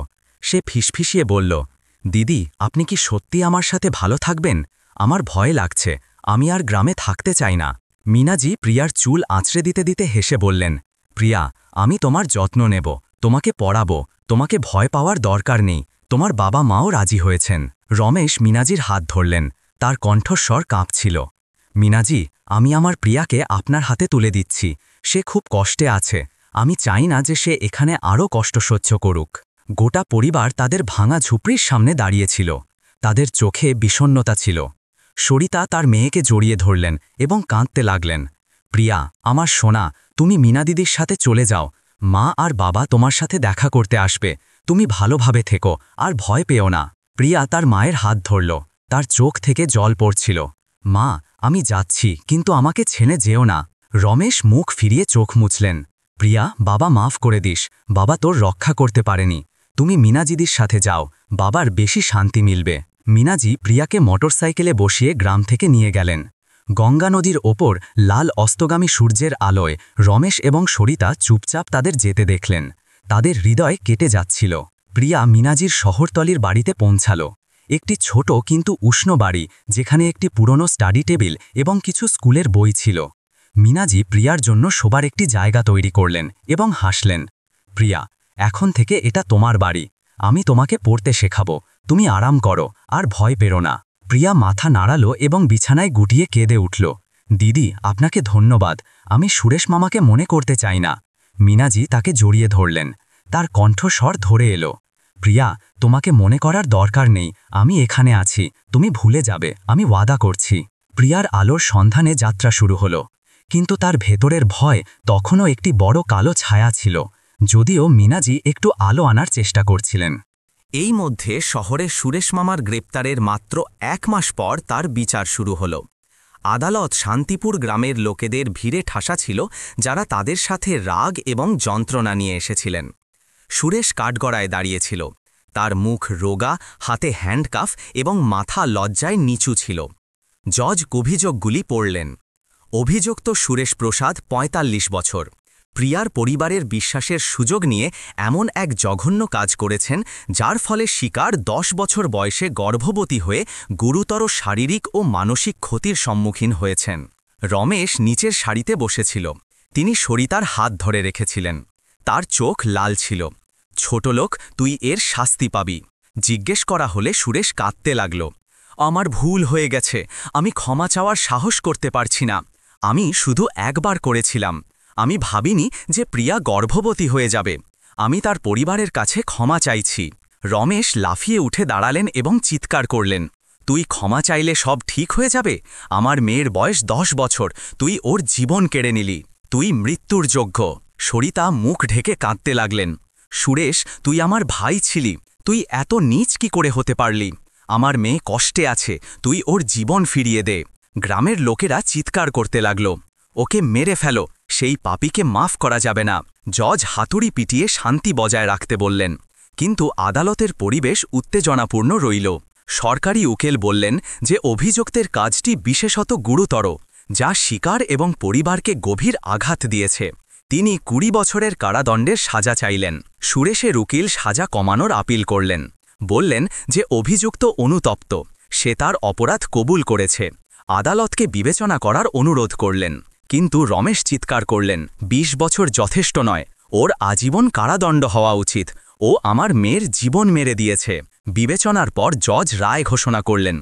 সে ফিসফিসিয়ে বলল, দিদি, আপনি কি সত্যি আমার সাথে ভালো থাকবেন? আমার ভয় লাগছে, আমি আর গ্রামে থাকতে চাই না। মিনাজি প্রিয়ার চুল আঁচড়ে দিতে দিতে হেসে বললেন, প্রিয়া, আমি তোমার যত্ন নেব, তোমাকে পড়াবো, তোমাকে ভয় পাওয়ার দরকার নেই। তোমার বাবা মাও রাজি হয়েছেন। রমেশ মিনাজির হাত ধরলেন। তার কণ্ঠস্বর কাঁপছিল। মিনাজি, আমি আমার প্রিয়াকে আপনার হাতে তুলে দিচ্ছি। সে খুব কষ্টে আছে। আমি চাই না যে সে এখানে আরও কষ্ট সহ্য করুক। গোটা পরিবার তাদের ভাঙা ঝুপড়ির সামনে দাঁড়িয়েছিল। তাদের চোখে বিষণ্ণতা ছিল। সরিতা তার মেয়েকে জড়িয়ে ধরলেন এবং কাঁদতে লাগলেন। প্রিয়া, আমার সোনা, তুমি মিনা দিদির সাথে চলে যাও। মা আর বাবা তোমার সাথে দেখা করতে আসবে। তুমি ভালোভাবে থেকো, আর ভয় পেও না। প্রিয়া তার মায়ের হাত ধরল। তার চোখ থেকে জল পড়ছিল। মা, আমি যাচ্ছি, কিন্তু আমাকে ছেড়ে যেও না। রমেশ মুখ ফিরিয়ে চোখ মুছলেন। প্রিয়া, বাবা মাফ করে দিস, বাবা তোর রক্ষা করতে পারেনি। তুমি মিনাজিদির সাথে যাও, বাবার বেশি শান্তি মিলবে। মিনাজি প্রিয়াকে মোটরসাইকেলে বসিয়ে গ্রাম থেকে নিয়ে গেলেন। গঙ্গা নদীর ওপর লাল অস্তগামী সূর্যের আলোয় রমেশ এবং সরিতা চুপচাপ তাদের যেতে দেখলেন। তাদের হৃদয় কেটে যাচ্ছিল। প্রিয়া মিনাজির শহরতলির বাড়িতে পৌঁছাল। একটি ছোট কিন্তু উষ্ণ বাড়ি, যেখানে একটি পুরনো স্টাডি টেবিল এবং কিছু স্কুলের বই ছিল। মিনাজি প্রিয়ার জন্য শোবার একটি জায়গা তৈরি করলেন এবং হাসলেন। প্রিয়া, এখন থেকে এটা তোমার বাড়ি। আমি তোমাকে পড়তে শেখাবো। তুমি আরাম করো, আর ভয় পেরো না। প্রিয়া মাথা নাড়ালো এবং বিছানায় গুটিয়ে কেঁদে উঠল। দিদি, আপনাকে ধন্যবাদ। আমি সুরেশ মামাকে মনে করতে চাই না। মিনাজি তাকে জড়িয়ে ধরলেন। তার কণ্ঠস্বর ধরে এলো। প্রিয়া, তোমাকে মনে করার দরকার নেই। আমি এখানে আছি, তুমি ভুলে যাবে, আমি ওয়াদা করছি। প্রিয়ার আলোর সন্ধানে যাত্রা শুরু হলো। কিন্তু তার ভেতরের ভয় তখনও একটি বড় কালো ছায়া ছিল, যদিও মিনাজি একটু আলো আনার চেষ্টা করছিলেন। এই মধ্যে শহরে সুরেশ মামার গ্রেপ্তারের মাত্র 1 মাস পর তার বিচার শুরু হল। আদালত শান্তিপুর গ্রামের লোকেদের ভিড়ে ঠাসা ছিল, যারা তাদের সাথে রাগ এবং যন্ত্রণা নিয়ে এসেছিলেন। সুরেশ কাঠগড়ায় দাঁড়িয়েছিল। তার মুখ রোগা, হাতে হ্যান্ডকাফ এবং মাথা লজ্জায় নিচু ছিল। জজ অভিযোগগুলি পড়লেন। অভিযুক্ত সুরেশ প্রসাদ ৪৫ বছর। প্রিয়ার পরিবারের বিশ্বাসের সুযোগ নিয়ে এমন এক জঘন্য কাজ করেছেন, যার ফলে শিকার 10 বছর বয়সে গর্ভবতী হয়ে গুরুতর শারীরিক ও মানসিক ক্ষতির সম্মুখীন হয়েছেন। রমেশ নিচের সারিতে বসেছিল। তিনি সরিতার হাত ধরে রেখেছিলেন। তার চোখ লাল ছিল। ছোট লোক, তুই এর শাস্তি পাবি। জিজ্ঞেস করা হলে সুরেশ কাঁদতে লাগল। আমার ভুল হয়ে গেছে, আমি ক্ষমা চাওয়ার সাহস করতে পারছি না। আমি শুধু একবার করেছিলাম। আমি ভাবিনি যে প্রিয়া গর্ভবতী হয়ে যাবে। আমি তার পরিবারের কাছে ক্ষমা চাইছি। রমেশ লাফিয়ে উঠে দাঁড়ালেন এবং চিৎকার করলেন, তুই ক্ষমা চাইলে সব ঠিক হয়ে যাবে? আমার মেয়ের বয়স 10 বছর, তুই ওর জীবন কেড়ে নিলি। তুই মৃত্যুর যোগ্য। সরিতা মুখ ঢেকে কাঁদতে লাগলেন। সুরেশ, তুই আমার ভাই ছিলি, তুই এত নীচ কি করে হতে পারলি? আমার মেয়ে কষ্টে আছে, তুই ওর জীবন ফিরিয়ে দে। গ্রামের লোকেরা চিৎকার করতে লাগল, ওকে মেরে ফেলো, সেই পাপীকে মাফ করা যাবে না। জজ হাতুড়ি পিটিয়ে শান্তি বজায় রাখতে বললেন। কিন্তু আদালতের পরিবেশ উত্তেজনাপূর্ণ রইল। সরকারি উকিল বললেন যে অভিযুক্তের কাজটি বিশেষত গুরুতর, যা শিকার এবং পরিবারকে গভীর আঘাত দিয়েছে। তিনি 20 বছরের কারাদণ্ডের সাজা চাইলেন। সুরেশের উকিল সাজা কমানোর আপিল করলেন। বললেন যে অভিযুক্ত অনুতপ্ত, সে তার অপরাধ কবুল করেছে। আদালতকে বিবেচনা করার অনুরোধ করলেন। কিন্তু রমেশ চিৎকার করলেন, 20 বছর যথেষ্ট নয়, ওর আজীবন কারাদণ্ড হওয়া উচিত। ও আমার মেয়ের জীবন মেরে দিয়েছে। বিবেচনার পর জজ রায় ঘোষণা করলেন।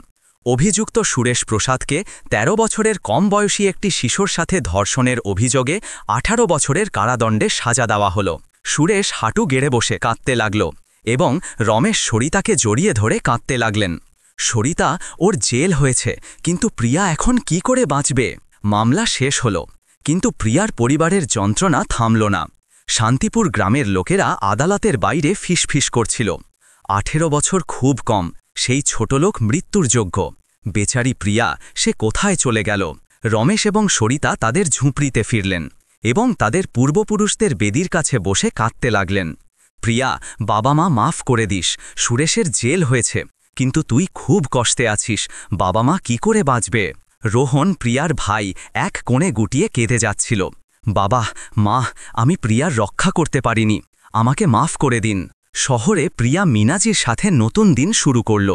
অভিযুক্ত সুরেশ প্রসাদকে ১৩ বছরের কম বয়সী একটি শিশুর সাথে ধর্ষণের অভিযোগে ১৮ বছরের কারাদণ্ডে সাজা দেওয়া হল। সুরেশ হাঁটু গেড়ে বসে কাঁদতে লাগল এবং রমেশ সরিতাকে জড়িয়ে ধরে কাঁদতে লাগলেন। সরিতা, ওর জেল হয়েছে, কিন্তু প্রিয়া এখন কি করে বাঁচবে? মামলা শেষ হল, কিন্তু প্রিয়ার পরিবারের যন্ত্রণা থামল না। শান্তিপুর গ্রামের লোকেরা আদালতের বাইরে ফিসফিস করছিল, ১৮ বছর খুব কম, সেই ছোটলোক মৃত্যুর যোগ্য। বেচারি প্রিয়া, সে কোথায় চলে গেল? রমেশ এবং সরিতা তাদের ঝুঁপড়িতে ফিরলেন এবং তাদের পূর্বপুরুষদের বেদির কাছে বসে কাঁদতে লাগলেন। প্রিয়া, বাবা মা মাফ করে দিস, সুরেশের জেল হয়েছে, কিন্তু তুই খুব কষ্টে আছিস, বাবা মা কি করে বাঁচবে? রোহন, প্রিয়ার ভাই, এক কোণে গুটিয়ে কেঁদে যাচ্ছিল। বাবা, মা, আমি প্রিয়ার রক্ষা করতে পারিনি, আমাকে মাফ করে দিন। শহরে প্রিয়া মিনাজির সাথে নতুন দিন শুরু করল।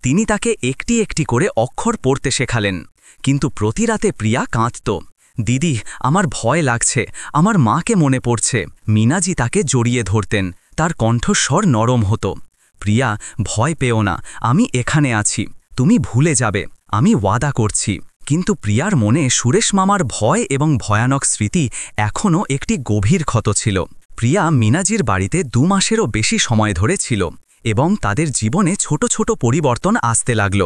তিনি তাকে একটি একটি করে অক্ষর পড়তে শেখালেন, কিন্তু প্রতি রাতে প্রিয়া কাঁদত। দিদি, আমার ভয় লাগছে, আমার মাকে মনে পড়ছে। মিনাজি তাকে জড়িয়ে ধরতেন, তার কণ্ঠস্বর নরম হতো। প্রিয়া, ভয় পেও না, আমি এখানে আছি, তুমি ভুলে যাবে, আমি ওয়াদা করছি। কিন্তু প্রিয়ার মনে সুরেশ মামার ভয় এবং ভয়ানক স্মৃতি এখনও একটি গভীর ক্ষত ছিল। প্রিয়া মিনাজির বাড়িতে ২ মাসেরও বেশি সময় ধরে ছিল এবং তাদের জীবনে ছোট ছোট পরিবর্তন আসতে লাগল।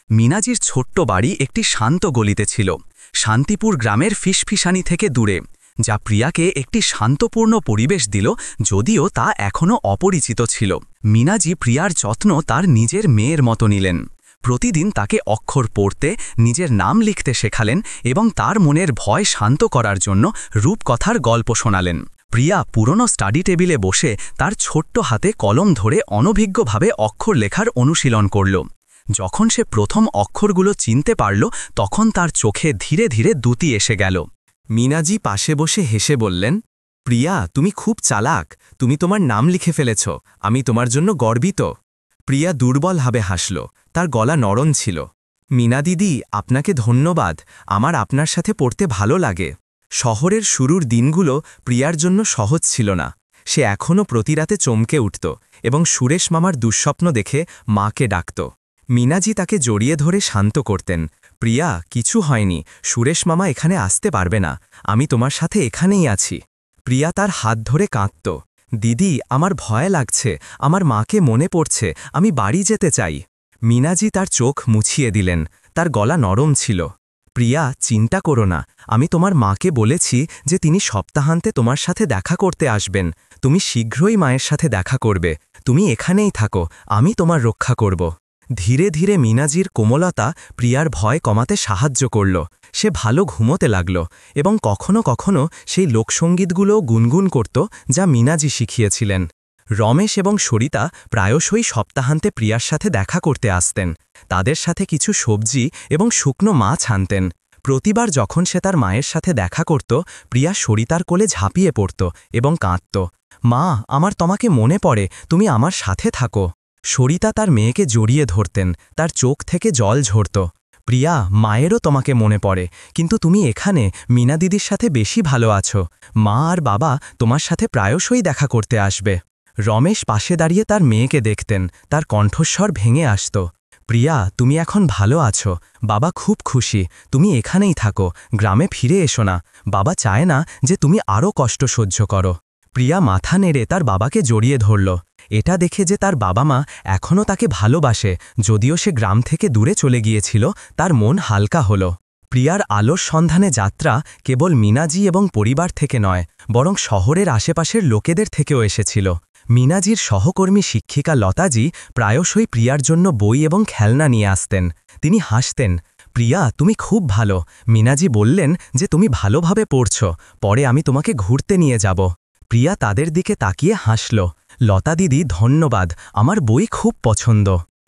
মিনাজির ছোট্ট বাড়ি একটি শান্ত গলিতে ছিল, শান্তিপুর গ্রামের ফিসফিসানি থেকে দূরে, যা প্রিয়াকে একটি শান্তপূর্ণ পরিবেশ দিল, যদিও তা এখনও অপরিচিত ছিল। মিনাজি প্রিয়ার যত্ন তার নিজের মেয়ের মতো নিলেন। প্রতিদিন তাকে অক্ষর পড়তে, নিজের নাম লিখতে শেখালেন এবং তার মনের ভয় শান্ত করার জন্য রূপকথার গল্প শোনালেন। প্রিয়া পুরনো স্টাডি টেবিলে বসে তার ছোট্ট হাতে কলম ধরে অনভিজ্ঞভাবে অক্ষর লেখার অনুশীলন করল। যখন সে প্রথম অক্ষরগুলো চিনতে পারল, তখন তার চোখে ধীরে ধীরে দ্যুতি এসে গেল। মিনাজি পাশে বসে হেসে বললেন, প্রিয়া, তুমি খুব চালাক, তুমি তোমার নাম লিখে ফেলেছ, আমি তোমার জন্য গর্বিত। প্রিয়া দুর্বলভাবে হাসল, তার গলা নরম ছিল। মিনা দিদি, আপনাকে ধন্যবাদ, আমার আপনার সাথে পড়তে ভালো লাগে। শহরের শুরুর দিনগুলো প্রিয়ার জন্য সহজ ছিল না। সে এখনও প্রতি রাতে চমকে উঠত এবং সুরেশ মামার দুঃস্বপ্ন দেখে মাকে ডাকত। মিনাজি তাকে জড়িয়ে ধরে শান্ত করতেন। প্রিয়া, কিছু হয়নি, সুরেশ মামা এখানে আসতে পারবে না, আমি তোমার সাথে এখানেই আছি। প্রিয়া তার হাত ধরে কাঁদত। দিদি, আমার ভয় লাগছে, আমার মাকে মনে পড়ছে, আমি বাড়ি যেতে চাই। মিনাজি তার চোখ মুছিয়ে দিলেন, তার গলা নরম ছিল। প্রিয়া, চিন্তা করো না, আমি তোমার মাকে বলেছি যে তিনি সপ্তাহান্তে তোমার সাথে দেখা করতে আসবেন, তুমি শীঘ্রই মায়ের সাথে দেখা করবে, তুমি এখানেই থাকো, আমি তোমার রক্ষা করব। ধীরে ধীরে মিনাজির কোমলতা প্রিয়ার ভয় কমাতে সাহায্য করল। সে ভালো ঘুমোতে লাগল এবং কখনো কখনো সেই লোকসঙ্গীতগুলোও গুনগুন করত, যা মিনাজি শিখিয়েছিলেন। রমেশ এবং সরিতা প্রায়শই সপ্তাহান্তে প্রিয়ার সাথে দেখা করতে আসতেন। তাদের সাথে কিছু সবজি এবং শুকনো মাছ আনতেন। প্রতিবার যখন সে তার মায়ের সাথে দেখা করত, প্রিয়া সরিতার কোলে ঝাঁপিয়ে পড়ত এবং কাঁদত। মা, আমার তোমাকে মনে পড়ে, তুমি আমার সাথে থাকো। সরিতা তার মেয়েকে জড়িয়ে ধরতেন, তার চোখ থেকে জল ঝরত। প্রিয়া, মায়েরও তোমাকে মনে পড়ে, কিন্তু তুমি এখানে মিনা দিদির সাথে বেশি ভালো আছো, মা আর বাবা তোমার সাথে প্রায়শই দেখা করতে আসবে। রমেশ পাশে দাঁড়িয়ে তার মেয়েকে দেখতেন, তার কণ্ঠস্বর ভেঙে আসত। প্রিয়া, তুমি এখন ভালো আছো, বাবা খুব খুশি, তুমি এখানেই থাকো, গ্রামে ফিরে এসো না, বাবা চায় না যে তুমি আরও কষ্ট সহ্য করো। প্রিয়া মাথা নেড়ে তার বাবাকে জড়িয়ে ধরল। এটা দেখে যে তার বাবা মা এখনও তাকে ভালোবাসে, যদিও সে গ্রাম থেকে দূরে চলে গিয়েছিল, তার মন হালকা হল। প্রিয়ার আলোর সন্ধানে যাত্রা কেবল মিনাজি এবং পরিবার থেকে নয়, বরং শহরের আশেপাশের লোকেদের থেকেও এসেছিল। মিনাজির সহকর্মী শিক্ষিকা লতাজি প্রায়শই প্রিয়ার জন্য বই এবং খেলনা নিয়ে আসতেন। তিনি হাসতেন, প্রিয়া, তুমি খুব ভালো, মিনাজি বললেন যে তুমি ভালোভাবে পড়ছ, পরে আমি তোমাকে ঘুরতে নিয়ে যাব। প্রিয়া তাদের দিকে তাকিয়ে হাসল। লতা দিদি, ধন্যবাদ, আমার বই খুব পছন্দ।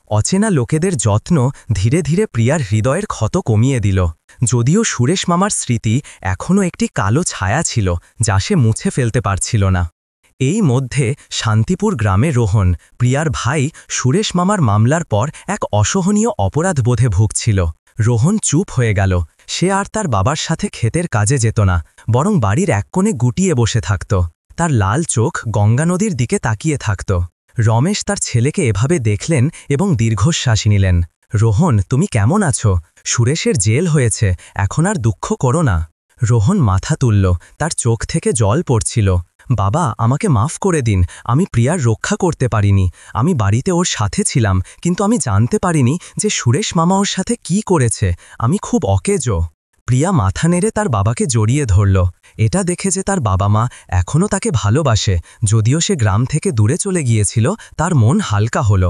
অচেনা লোকেদের যত্ন ধীরে ধীরে প্রিয়ার হৃদয়ের ক্ষত কমিয়ে দিল। যদিও সুরেশ মামার স্মৃতি এখনও একটি কালো ছায়া ছিল, যা সে মুছে ফেলতে পারছিল না। এই মধ্যে শান্তিপুর গ্রামে রোহন, প্রিয়ার ভাই, সুরেশ মামার মামলার পর এক অসহনীয় অপরাধবোধে ভুগছিল। রোহন চুপ হয়ে গেল। সে আর তার বাবার সাথে ক্ষেতের কাজে যেত না, বরং বাড়ির এক কোণে গুটিয়ে বসে থাকত। তার লাল চোখ গঙ্গা নদীর দিকে তাকিয়ে থাকত। রমেশ তার ছেলেকে এভাবে দেখলেন এবং দীর্ঘশ্বাস নিলেন। রোহন, তুমি কেমন আছো? সুরেশের জেল হয়েছে, এখন আর দুঃখ করো না। রোহন মাথা তুলল, তার চোখ থেকে জল পড়ছিল। বাবা, আমাকে মাফ করে দিন, আমি প্রিয়ার রক্ষা করতে পারিনি। আমি বাড়িতে ওর সাথে ছিলাম, কিন্তু আমি জানতে পারিনি যে সুরেশ মামা ওর সাথে কি করেছে। আমি খুব অকেজো। প্রিয়া মাথা নেড়ে তার বাবাকে জড়িয়ে ধরল। এটা দেখে যে তার বাবা মা এখনও তাকে ভালোবাসে, যদিও সে গ্রাম থেকে দূরে চলে গিয়েছিল, তার মন হালকা হল।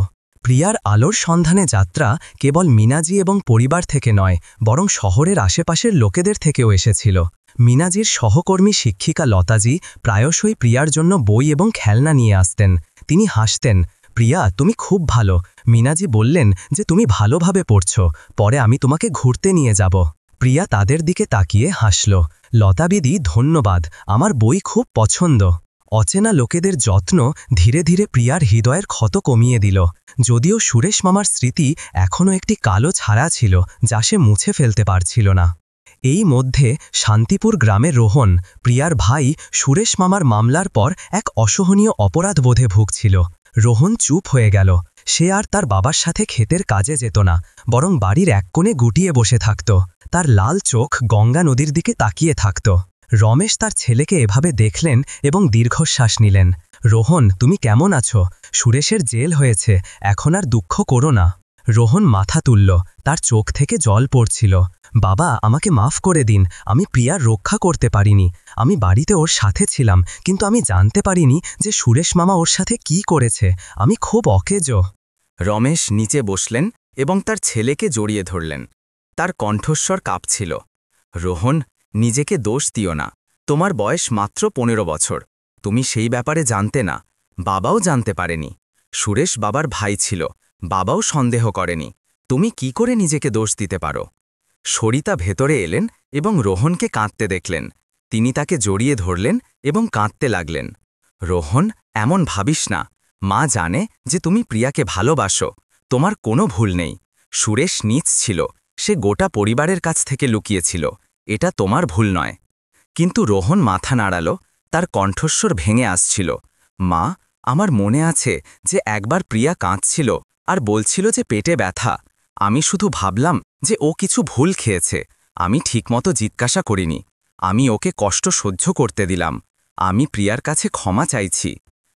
প্রিয়ার আলোর সন্ধানে যাত্রা কেবল মিনাজি এবং পরিবার থেকে নয়, বরং শহরের আশেপাশের লোকেদের থেকেও এসেছিল। মিনাজির সহকর্মী শিক্ষিকা লতাজি প্রায়শই প্রিয়ার জন্য বই এবং খেলনা নিয়ে আসতেন। তিনি হাসতেন, প্রিয়া, তুমি খুব ভালো। মিনাজি বললেন যে তুমি ভালোভাবে পড়ছ, পরে আমি তোমাকে ঘুরতে নিয়ে যাব। প্রিয়া তাদের দিকে তাকিয়ে হাসল। লতাবিদি, ধন্যবাদ, আমার বই খুব পছন্দ। অচেনা লোকেদের যত্ন ধীরে ধীরে প্রিয়ার হৃদয়ের ক্ষত কমিয়ে দিল। যদিও সুরেশ মামার স্মৃতি এখনও একটি কালো ছায়া ছিল, যা সে মুছে ফেলতে পারছিল না। এই মধ্যে শান্তিপুর গ্রামের রোহন, প্রিয়ার ভাই, সুরেশ মামার মামলার পর এক অসহনীয় অপরাধবোধে ভুগছিল। রোহন চুপ হয়ে গেল। সে আর তার বাবার সাথে ক্ষেতের কাজে যেত না, বরং বাড়ির এক কোণে গুটিয়ে বসে থাকত। তার লাল চোখ গঙ্গা নদীর দিকে তাকিয়ে থাকত। রমেশ তার ছেলেকে এভাবে দেখলেন এবং দীর্ঘশ্বাস নিলেন। রোহন, তুমি কেমন আছো? সুরেশের জেল হয়েছে, এখন আর দুঃখ করো না। রোহন মাথা তুলল, তার চোখ থেকে জল পড়ছিল। বাবা, আমাকে মাফ করে দিন, আমি প্রিয়ার রক্ষা করতে পারিনি। আমি বাড়িতে ওর সাথে ছিলাম, কিন্তু আমি জানতে পারিনি যে সুরেশ মামা ওর সাথে কি করেছে। আমি খুব অকেজো। রমেশ নিচে বসলেন এবং তার ছেলেকে জড়িয়ে ধরলেন। তার কণ্ঠস্বর কাঁপছিল। রোহন, নিজেকে দোষ দিও না। তোমার বয়স মাত্র 15 বছর। তুমি সেই ব্যাপারে জানতে না, বাবাও জানতে পারেনি। সুরেশ বাবার ভাই ছিল, বাবাও সন্দেহ করেনি। তুমি কি করে নিজেকে দোষ দিতে পারো? সরিতা ভেতরে এলেন এবং রোহনকে কাঁদতে দেখলেন। তিনি তাকে জড়িয়ে ধরলেন এবং কাঁদতে লাগলেন। রোহন, এমন ভাবিস না। মা জানে যে তুমি প্রিয়াকে ভালোবাসো। তোমার কোনো ভুল নেই। সুরেশ নীচ ছিল, সে গোটা পরিবারের কাছ থেকে লুকিয়েছিল। এটা তোমার ভুল নয়। কিন্তু রোহন মাথা নাড়াল, তার কণ্ঠস্বর ভেঙে আসছিল। মা, আমার মনে আছে যে একবার প্রিয়া কাঁদছিল আর বলছিল যে পেটে ব্যথা। আমি শুধু ভাবলাম যে ও কিছু ভুল খেয়েছে। আমি ঠিকমতো জিজ্ঞাসা করিনি। আমি ওকে কষ্ট সহ্য করতে দিলাম। আমি প্রিয়ার কাছে ক্ষমা চাইছি।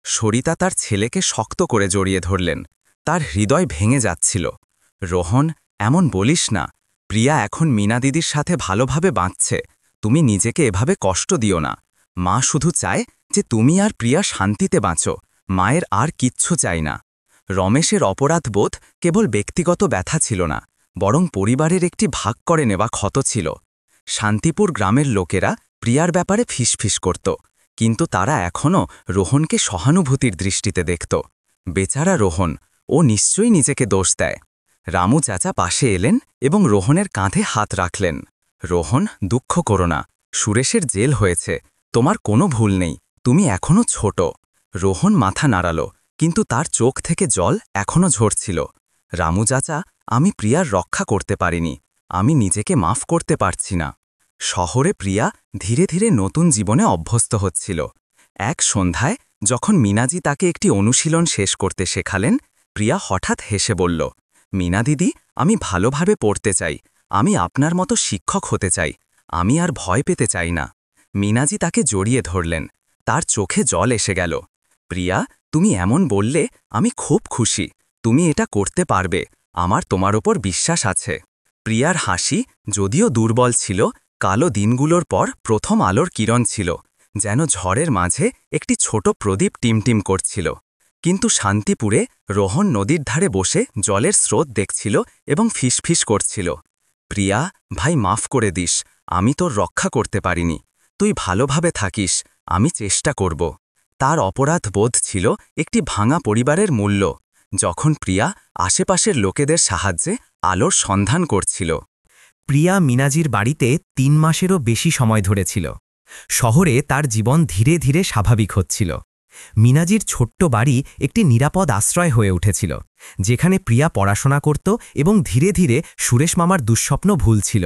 সরিতা তার ছেলেকে শক্ত করে জড়িয়ে ধরলেন। তার হৃদয় ভেঙে যাচ্ছিল। রোহন, এমন বলিস না। প্রিয়া এখন মিনা দিদির সাথে ভালোভাবে বাঁচছে। তুমি নিজেকে এভাবে কষ্ট দিও না। মা শুধু চায় যে তুমি আর প্রিয়া শান্তিতে বাঁচো। মায়ের আর কিচ্ছু চাই না। রমেশের অপরাধবোধ কেবল ব্যক্তিগত ব্যথা ছিল না, বরং পরিবারের একটি ভাগ করে নেওয়া ক্ষত ছিল। শান্তিপুর গ্রামের লোকেরা প্রিয়ার ব্যাপারে ফিসফিস করত, কিন্তু তারা এখনও রোহনকে সহানুভূতির দৃষ্টিতে দেখত। বেচারা রোহন, ও নিশ্চয়ই নিজেকে দোষ দেয়। রামু চাচা পাশে এলেন এবং রোহনের কাঁধে হাত রাখলেন। রোহন, দুঃখ করো না। সুরেশের জেল হয়েছে, তোমার কোনো ভুল নেই। তুমি এখনও ছোট। রোহন মাথা নাড়াল, কিন্তু তার চোখ থেকে জল এখনও ঝরছিল। রামু চাচা, আমি প্রিয়ার রক্ষা করতে পারিনি। আমি নিজেকে মাফ করতে পারছি না। শহরে প্রিয়া ধীরে ধীরে নতুন জীবনে অভ্যস্ত হচ্ছিল। এক সন্ধ্যায় যখন মিনাজি তাকে একটি অনুশীলন শেষ করতে শেখালেন, প্রিয়া হঠাৎ হেসে বলল, মিনা দিদি, আমি ভালোভাবে পড়তে চাই। আমি আপনার মতো শিক্ষক হতে চাই। আমি আর ভয় পেতে চাই না। মিনাজি তাকে জড়িয়ে ধরলেন। তার চোখে জল এসে গেল। প্রিয়া, তুমি এমন বললে আমি খুব খুশি। তুমি এটা করতে পারবে। আমার তোমার ওপর বিশ্বাস আছে। প্রিয়ার হাসি যদিও দুর্বল ছিল, কালো দিনগুলোর পর প্রথম আলোর কিরণ ছিল, যেন ঝড়ের মাঝে একটি ছোট প্রদীপ টিমটিম করছিল। কিন্তু শান্তিপুরে রোহন নদীর ধারে বসে জলের স্রোত দেখছিল এবং ফিসফিস করছিল। প্রিয়া, ভাই, মাফ করে দিস। আমি তোর রক্ষা করতে পারিনি। তুই ভালোভাবে থাকিস, আমি চেষ্টা করব। তার অপরাধ বোধ ছিল একটি ভাঙা পরিবারের মূল্য, যখন প্রিয়া আশেপাশের লোকেদের সাহায্যে আলোর সন্ধান করছিল। প্রিয়া মিনাজির বাড়িতে 3 মাসেরও বেশি সময় ধরেছিল। শহরে তার জীবন ধীরে ধীরে স্বাভাবিক হচ্ছিল। মিনাজির ছোট্ট বাড়ি একটি নিরাপদ আশ্রয় হয়ে উঠেছিল, যেখানে প্রিয়া পড়াশোনা করত এবং ধীরে ধীরে সুরেশ মামার দুঃস্বপ্ন ভুলছিল।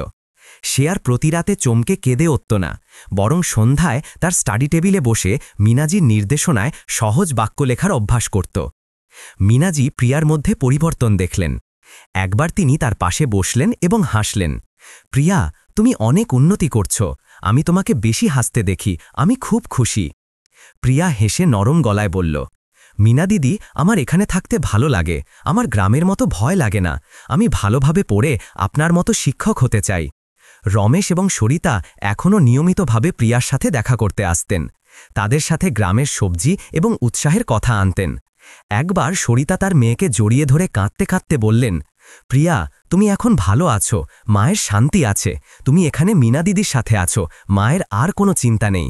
সে আর প্রতি রাতে চমকে কেঁদে উঠত না, বরং সন্ধ্যায় তার স্টাডি টেবিলে বসে মিনাজির নির্দেশনায় সহজ বাক্য লেখার অভ্যাস করত। মিনাজি প্রিয়ার মধ্যে পরিবর্তন দেখলেন। একবার তিনি তার পাশে বসলেন এবং হাসলেন। প্রিয়া, তুমি অনেক উন্নতি করছ, আমি তোমাকে বেশি হাসতে দেখি, আমি খুব খুশি। প্রিয়া হেসে নরম গলায় বলল, মিনা দিদি, আমার এখানে থাকতে ভালো লাগে, আমার গ্রামের মতো ভয় লাগে না, আমি ভালোভাবে পড়ে আপনার মতো শিক্ষক হতে চাই। রমেশ এবং সরিতা এখনও নিয়মিতভাবে প্রিয়ার সাথে দেখা করতে আসতেন। তাদের সাথে গ্রামের সবজি এবং উৎসাহের কথা আনতেন। একবার সরিতা তার মেয়েকে জড়িয়ে ধরে কাঁদতে কাঁদতে বললেন, প্রিয়া, তুমি এখন ভালো আছো, মায়ের শান্তি আছে, তুমি এখানে মিনা দিদির সাথে আছো, মায়ের আর কোনো চিন্তা নেই।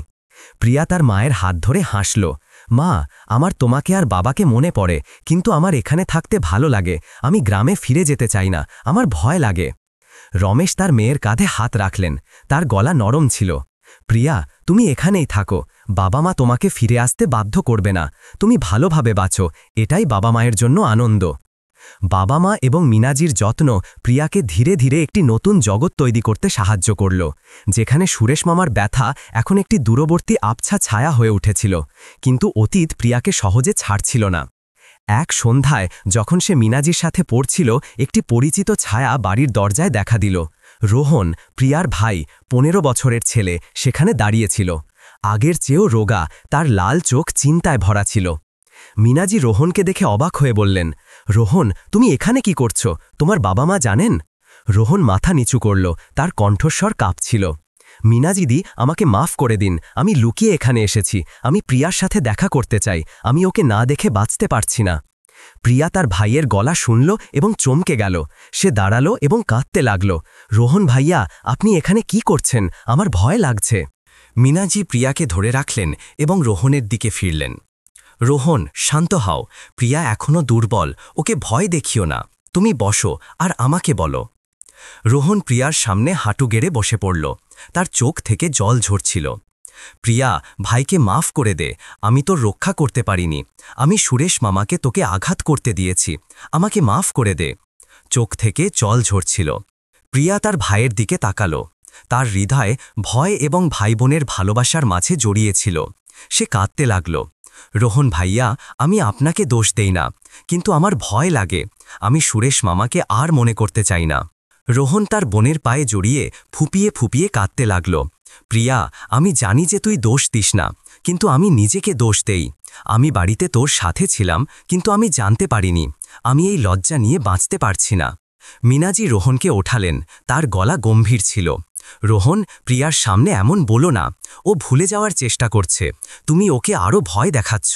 প্রিয়া তার মায়ের হাত ধরে হাসল। মা, আমার তোমাকে আর বাবাকে মনে পড়ে, কিন্তু আমার এখানে থাকতে ভালো লাগে, আমি গ্রামে ফিরে যেতে চাই না, আমার ভয় লাগে। রমেশ তার মেয়ের কাঁধে হাত রাখলেন, তার গলা নরম ছিল। প্রিয়া, তুমি এখানেই থাকো, বাবা মা তোমাকে ফিরে আসতে বাধ্য করবে না, তুমি ভালোভাবে বাঁচো, এটাই বাবা মায়ের জন্য আনন্দ। বাবা মা এবং মিনাজির যত্ন প্রিয়াকে ধীরে ধীরে একটি নতুন জগৎ তৈরি করতে সাহায্য করল, যেখানে সুরেশ মামার ব্যথা এখন একটি দূরবর্তী আবছা ছায়া হয়ে উঠেছিল। কিন্তু অতীত প্রিয়াকে সহজে ছাড়ছিল না। এক সন্ধ্যায় যখন সে মিনাজির সাথে পড়ছিল, একটি পরিচিত ছায়া বাড়ির দরজায় দেখা দিল। রোহন, প্রিয়ার ভাই, 15 বছরের ছেলে, সেখানে দাঁড়িয়েছিল। আগের চেয়েও রোগা, তার লাল চোখ চিন্তায় ভরা ছিল। মিনাজি রোহনকে দেখে অবাক হয়ে বললেন, রোহন, তুমি এখানে কি করছো? তোমার বাবা মা জানেন? রোহন মাথা নিচু করল, তার কণ্ঠস্বর কাঁপছিল। মিনাজিদি, আমাকে মাফ করে দিন, আমি লুকিয়ে এখানে এসেছি, আমি প্রিয়ার সাথে দেখা করতে চাই, আমি ওকে না দেখে বাঁচতে পারছি না। প্রিয়া তার ভাইয়ের গলা শুনল এবং চমকে গেল। সে দাঁড়ালো এবং কাঁদতে লাগল। রোহন ভাইয়া, আপনি এখানে কি করছেন? আমার ভয় লাগছে। মিনাজি প্রিয়াকে ধরে রাখলেন এবং রোহনের দিকে ফিরলেন। রোহন, শান্ত হও, প্রিয়া এখনও দুর্বল, ওকে ভয় দেখিও না, তুমি বসো আর আমাকে বলো। রোহন প্রিয়ার সামনে হাঁটু গেড়ে বসে পড়ল, তার চোখ থেকে জল ঝরছিল। প্রিয়া, ভাইকে মাফ করে দে, আমি তোর রক্ষা করতে পারিনি, আমি সুরেশ মামাকে তোকে আঘাত করতে দিয়েছি, আমাকে মাফ করে দে। চোখ থেকে জল ঝরছিল। প্রিয়া তার ভাইয়ের দিকে তাকালো। তার হৃদয় ভয় এবং ভাই বোনের ভালোবাসার মাঝে জড়িয়েছিল। সে কাঁদতে লাগল। রোহন ভাইয়া, আমি আপনাকে দোষ দেই না, কিন্তু আমার ভয় লাগে, আমি সুরেশ মামাকে আর মনে করতে চাই না। রোহন তার বোনের পায়ে জড়িয়ে ফুপিয়ে ফুপিয়ে কাঁদতে লাগল। প্রিয়া, আমি জানি যে তুই দোষ দিস না, কিন্তু আমি নিজেকে দোষ দেই। আমি বাড়িতে তোর সাথে ছিলাম, কিন্তু আমি জানতে পারিনি, আমি এই লজ্জা নিয়ে বাঁচতে পারছি না। মিনাজি রোহনকে ওঠালেন, তার গলা গম্ভীর ছিল। রোহন, প্রিয়ার সামনে এমন বলো না, ও ভুলে যাওয়ার চেষ্টা করছে, তুমি ওকে আরও ভয় দেখাচ্ছ।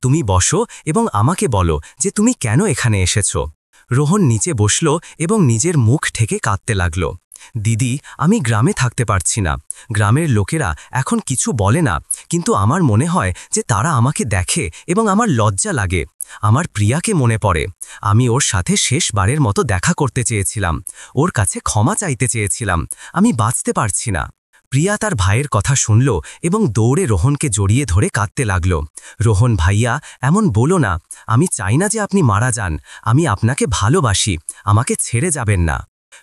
তুমি বসো এবং আমাকে বলো যে তুমি কেন এখানে এসেছ। রোহন নিচে বসল এবং নিজের মুখ ঠেকে কাঁদতে লাগল। দিদি, আমি গ্রামে থাকতে পারছি না, গ্রামের লোকেরা এখন কিছু বলে না, কিন্তু আমার মনে হয় যে তারা আমাকে দেখে এবং আমার লজ্জা লাগে। আমার প্রিয়াকে মনে পড়ে, আমি ওর সাথে শেষবারের মতো দেখা করতে চেয়েছিলাম, ওর কাছে ক্ষমা চাইতে চেয়েছিলাম, আমি বাঁচতে পারছি না। প্রিয়া তার ভাইয়ের কথা শুনল এবং দৌড়ে রোহনকে জড়িয়ে ধরে কাঁদতে লাগল। রোহন ভাইয়া, এমন বলো না, আমি চাই না যে আপনি মারা যান, আমি আপনাকে ভালোবাসি, আমাকে ছেড়ে যাবেন না।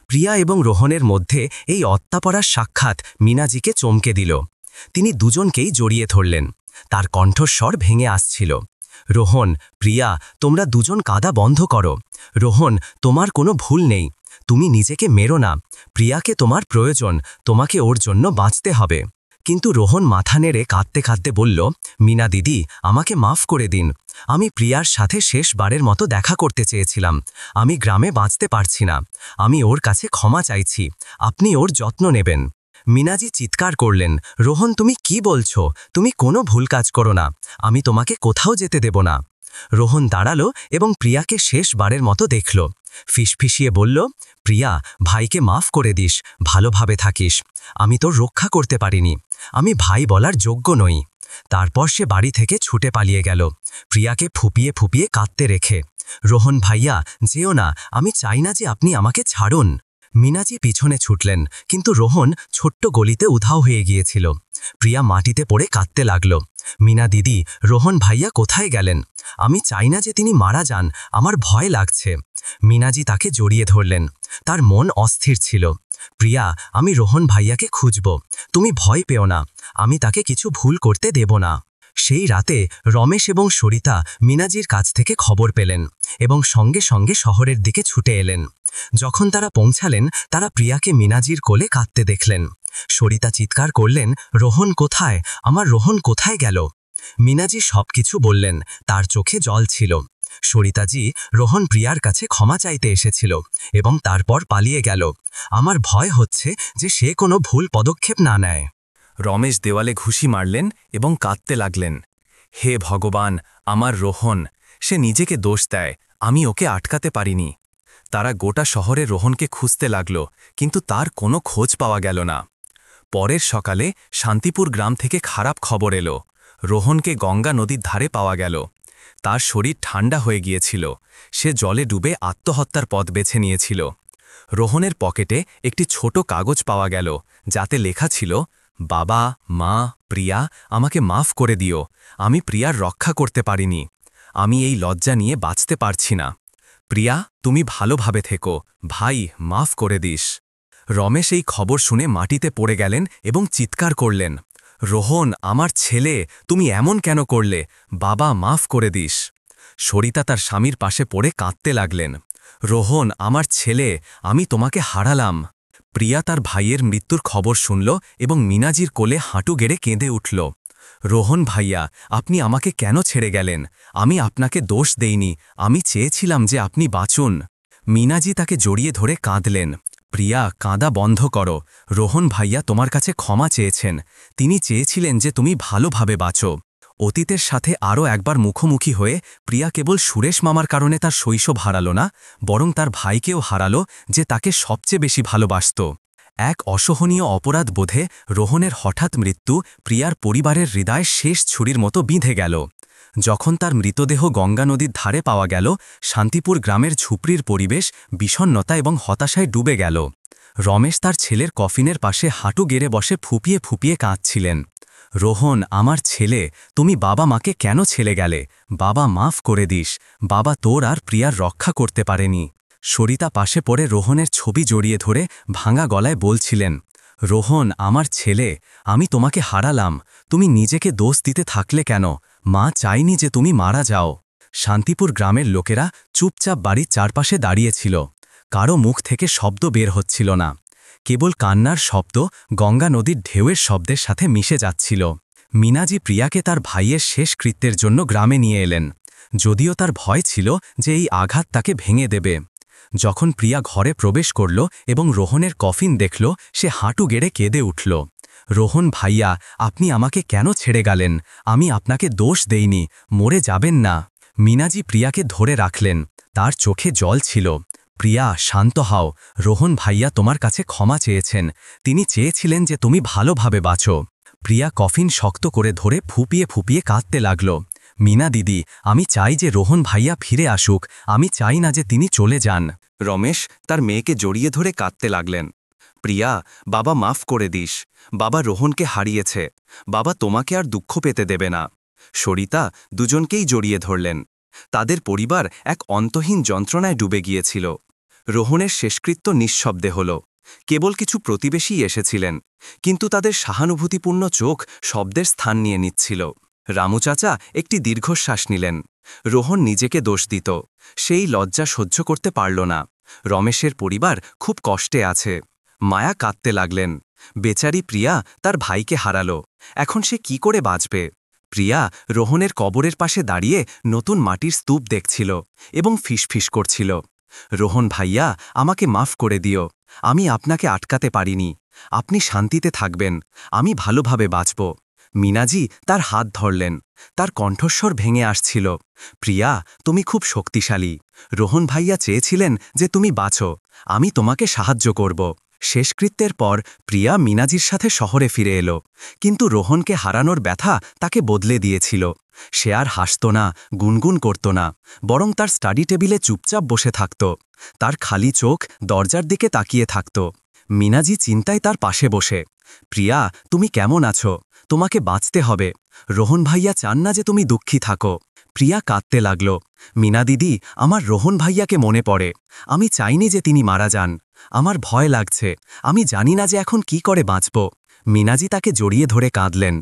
প্রিয়া এবং রোহনের মধ্যে এই অত্যাপরার সাক্ষাৎ মিনাজিকে চমকে দিল। তিনি দুজনকেই জড়িয়ে ধরলেন। তার কণ্ঠস্বর ভেঙে আসছিল। রোহন, প্রিয়া, তোমরা দুজন কাঁদা বন্ধ করো। রোহন, তোমার কোনো ভুল নেই, তুমি নিজেকে মেরো না, প্রিয়াকে তোমার প্রয়োজন, তোমাকে ওর জন্য বাঁচতে হবে। কিন্তু রোহন মাথা নেড়ে কাঁদতে কাঁদতে বলল, মিনা দিদি, আমাকে মাফ করে দিন, আমি প্রিয়ার সাথে শেষবারের মতো দেখা করতে চেয়েছিলাম, আমি গ্রামে বাঁচতে পারছি না, আমি ওর কাছে ক্ষমা চাইছি, আপনি ওর যত্ন নেবেন। মিনাজি চিৎকার করলেন, রোহন, তুমি কি বলছো? তুমি কোনো ভুল কাজ করো না, আমি তোমাকে কোথাও যেতে দেব না। রোহন দাঁড়ালো এবং প্রিয়াকে শেষবারের মতো দেখল। ফিসফিসিয়ে বলল, প্রিয়া, ভাইকে মাফ করে দিস, ভালোভাবে থাকিস, আমি তোর রক্ষা করতে পারিনি, আমি ভাই বলার যোগ্য নই। তারপর সে বাড়ি থেকে ছুটে পালিয়ে গেল, প্রিয়াকে ফুপিয়ে ফুপিয়ে কাঁদতে রেখে। রোহন ভাইয়া, যেও না, আমি চাই না যে আপনি আমাকে ছাড়ুন। মিনাজি পিছনে ছুটলেন, কিন্তু রোহন ছোট্ট গলিতে উধাও হয়ে গিয়েছিল। প্রিয়া মাটিতে পড়ে কাঁদতে লাগল। মিনা দিদি, রোহন ভাইয়া কোথায় গেলেন? আমি চাই না যে তিনি মারা যান, আমার ভয় লাগছে। মিনাজি তাকে জড়িয়ে ধরলেন। তার মন অস্থির ছিল। প্রিয়া, আমি রোহন ভাইয়াকে খুঁজব, তুমি ভয় পেও না, আমি তাকে কিছু ভুল করতে দেব না। সেই রাতে রমেশ এবং সরিতা মিনাজির কাছ থেকে খবর পেলেন এবং সঙ্গে সঙ্গে শহরের দিকে ছুটে এলেন। যখন তারা পৌঁছালেন তারা প্রিয়াকে মিনাজির কোলে কাঁদতে দেখলেন। সরিতা চিৎকার করলেন, রোহন কোথায়, আমার রোহন কোথায় গেল? মিনাজি সবকিছু বললেন, তার চোখে জল ছিল। সরিতাজি, রোহন প্রিয়ার কাছে ক্ষমা চাইতে এসেছিল এবং তারপর পালিয়ে গেল। আমার ভয় হচ্ছে যে সে কোনো ভুল পদক্ষেপ না নেয়। রমেশ দেওয়ালে ঘুষি মারলেন এবং কাঁদতে লাগলেন। হে ভগবান, আমার রোহন, সে নিজেকে দোষ দেয়, আমি ওকে আটকাতে পারিনি। তারা গোটা শহরে রোহনকে খুঁজতে লাগল, কিন্তু তার কোনো খোঁজ পাওয়া গেল না। পরের সকালে শান্তিপুর গ্রাম থেকে খারাপ খবর এলো, রোহনকে গঙ্গা নদীর ধারে পাওয়া গেল। তার শরীর ঠান্ডা হয়ে গিয়েছিল, সে জলে ডুবে আত্মহত্যার পথ বেছে নিয়েছিল। রোহনের পকেটে একটি ছোট কাগজ পাওয়া গেল, যাতে লেখা ছিল, বাবা, মা, প্রিয়া, আমাকে মাফ করে দিও, আমি প্রিয়ার রক্ষা করতে পারিনি। আমি এই লজ্জা নিয়ে বাঁচতে পারছি না। প্রিয়া, তুমি ভালোভাবে থেকো, ভাই, মাফ করে দিস। রমেশ এই খবর শুনে মাটিতে পড়ে গেলেন এবং চিৎকার করলেন, রোহন, আমার ছেলে, তুমি এমন কেন করলে? বাবা, মাফ করে দিস। সরিতা তার স্বামীর পাশে পড়ে কাঁদতে লাগলেন, রোহন, আমার ছেলে, আমি তোমাকে হারালাম। প্রিয়া তার ভাইয়ের মৃত্যুর খবর শুনল এবং মিনাজির কোলে হাঁটু গেড়ে কেঁদে উঠল। রোহন ভাইয়া, আপনি আমাকে কেন ছেড়ে গেলেন? আমি আপনাকে দোষ দেইনি, আমি চেয়েছিলাম যে আপনি বাঁচুন। মিনাজি তাকে জড়িয়ে ধরে কাঁদলেন, প্রিয়া, কাঁদা বন্ধ করো, রোহন ভাইয়া তোমার কাছে ক্ষমা চেয়েছেন, তিনি চেয়েছিলেন যে তুমি ভালোভাবে বাঁচো। অতীতের সাথে আরও একবার মুখোমুখি হয়ে প্রিয়া কেবল সুরেশ মামার কারণে তার শৈশব হারালো না, বরং তার ভাইকেও হারালো, যে তাকে সবচেয়ে বেশি ভালোবাসত। এক অসহনীয় অপরাধ বোধে রোহনের হঠাৎ মৃত্যু প্রিয়ার পরিবারের হৃদয় শেষ ছুরির মতো বিঁধে গেল। যখন তার মৃতদেহ গঙ্গা নদীর ধারে পাওয়া গেল, শান্তিপুর গ্রামের ঝুপড়ির পরিবেশ বিষণ্ণতা এবং হতাশায় ডুবে গেল। রমেশ তার ছেলের কফিনের পাশে হাঁটু গেড়ে বসে ফুপিয়ে ফুপিয়ে কাঁদছিলেন, রোহন, আমার ছেলে, তুমি বাবা মাকে কেন ছেড়ে গেলে? বাবা, মাফ করে দিস, বাবা তোর আর প্রিয়ার রক্ষা করতে পারেনি। সরিতা পাশে পড়ে রোহনের ছবি জড়িয়ে ধরে ভাঙা গলায় বলছিলেন, রোহন, আমার ছেলে, আমি তোমাকে হারালাম, তুমি নিজেকে দোষ দিতে থাকলে কেন? মা চাইনি যে তুমি মারা যাও। শান্তিপুর গ্রামের লোকেরা চুপচাপ বাড়ির চারপাশে দাঁড়িয়েছিল। কারো মুখ থেকে শব্দ বের হচ্ছিল না, কেবল কান্নার শব্দ গঙ্গা নদীর ঢেউয়ের শব্দের সাথে মিশে যাচ্ছিল। মিনাজি প্রিয়াকে তার ভাইয়ের শেষ কৃত্যের জন্য গ্রামে নিয়ে এলেন, যদিও তার ভয় ছিল যে এই আঘাত তাকে ভেঙে দেবে। যখন প্রিয়া ঘরে প্রবেশ করল এবং রোহনের কফিন দেখল, সে হাঁটু গেড়ে কেঁদে উঠল, রোহন ভাইয়া, আপনি আমাকে কেন ছেড়ে গেলেন? আমি আপনাকে দোষ দেইনি, মরে যাবেন না। মিনাজি প্রিয়াকে ধরে রাখলেন, তার চোখে জল ছিল। প্রিয়া, শান্ত হও, রোহন ভাইয়া তোমার কাছে ক্ষমা চেয়েছেন, তিনি চেয়েছিলেন যে তুমি ভালোভাবে বাঁচো। প্রিয়া কফিন শক্ত করে ধরে ফুপিয়ে ফুপিয়ে কাঁদতে লাগল, মিনা দিদি, আমি চাই যে রোহন ভাইয়া ফিরে আসুক, আমি চাই না যে তিনি চলে যান। রমেশ তার মেয়েকে জড়িয়ে ধরে কাঁদতে লাগলেন, প্রিয়া, বাবা মাফ করে দিস, বাবা রোহনকে হারিয়েছে, বাবা তোমাকে আর দুঃখ পেতে দেবে না। সরিতা দুজনকেই জড়িয়ে ধরলেন। তাদের পরিবার এক অন্তহীন যন্ত্রণায় ডুবে গিয়েছিল। রোহনের শেষকৃত্য নিঃশব্দে হল, কেবল কিছু প্রতিবেশী এসেছিলেন, কিন্তু তাদের সহানুভূতিপূর্ণ চোখ শব্দের স্থান নিয়ে নিচ্ছিল। রামু চাচা একটি দীর্ঘশ্বাস নিলেন। রোহন নিজেকে দোষ দিত, সেই লজ্জা সহ্য করতে পারল না। রমেশের পরিবার খুব কষ্টে আছে। মায়া কাঁদতে লাগলেন, বেচারি প্রিয়া তার ভাইকে হারালো, এখন সে কি করে বাঁচবে? প্রিয়া রোহনের কবরের পাশে দাঁড়িয়ে নতুন মাটির স্তূপ দেখছিল এবং ফিসফিস করছিল, রোহন ভাইয়া, আমাকে মাফ করে দিও, আমি আপনাকে আটকাতে পারিনি, আপনি শান্তিতে থাকবেন, আমি ভালোভাবে বাঁচব। মিনাজি তার হাত ধরলেন, তার কণ্ঠস্বর ভেঙে আসছিল, প্রিয়া, তুমি খুব শক্তিশালী, রোহন ভাইয়া চেয়েছিলেন যে তুমি বাঁচো, আমি তোমাকে সাহায্য করব। শেষকৃত্যের পর প্রিয়া মিনাজির সাথে শহরে ফিরে এলো, কিন্তু রোহনকে হারানোর ব্যথা তাকে বদলে দিয়েছিল। সে আর হাসত না, গুনগুন করত না, বরং তার স্টাডি টেবিলে চুপচাপ বসে থাকত। তার খালি চোখ দরজার দিকে তাকিয়ে থাকত। মিনাজি চিন্তায় তার পাশে বসে, প্রিয়া, তুমি কেমন আছো? তোমাকে বাঁচতে হবে, রোহন ভাইয়া চান না যে তুমি দুঃখী থাকো। প্রিয়া কাঁদতে লাগল, মিনা দিদি, আমার রোহন ভাইয়াকে মনে পড়ে, আমি চাইনি যে তিনি মারা যান, আমার ভয় লাগছে, আমি জানি না যে এখন কি করে বাঁচব। মিনাজি তাকে জড়িয়ে ধরে কাঁদলেন।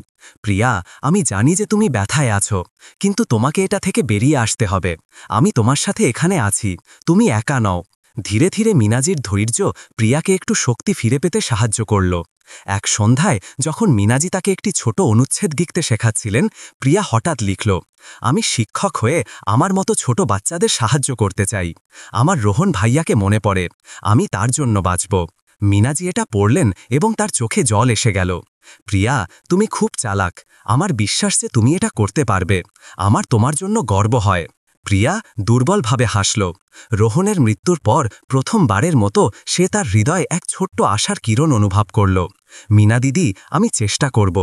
প্রিয়া, আমি জানি যে তুমি ব্যথায় আছো, কিন্তু তোমাকে এটা থেকে বেরিয়ে আসতে হবে। আমি তোমার সাথে এখানে আছি, তুমি একা নও। ধীরে ধীরে মিনাজির ধৈর্য প্রিয়াকে একটু শক্তি ফিরে পেতে সাহায্য করল। এক সন্ধ্যায় যখন মিনাজি তাকে একটি ছোট অনুচ্ছেদ লিখতে শেখাচ্ছিলেন, প্রিয়া হঠাৎ লিখল, আমি শিক্ষক হয়ে আমার মতো ছোট বাচ্চাদের সাহায্য করতে চাই। আমার রোহন ভাইয়াকে মনে পড়ে, আমি তার জন্য বাঁচব। মিনাজি এটা পড়লেন এবং তার চোখে জল এসে গেল। প্রিয়া, তুমি খুব চালাক, আমার বিশ্বাস যে তুমি এটা করতে পারবে। আমার তোমার জন্য গর্ব হয়। প্রিয়া দুর্বলভাবে হাসল। রোহনের মৃত্যুর পর প্রথমবারের মতো সে তার হৃদয়ে এক ছোট্ট আশার কিরণ অনুভব করল। মিনা দিদি, আমি চেষ্টা করব।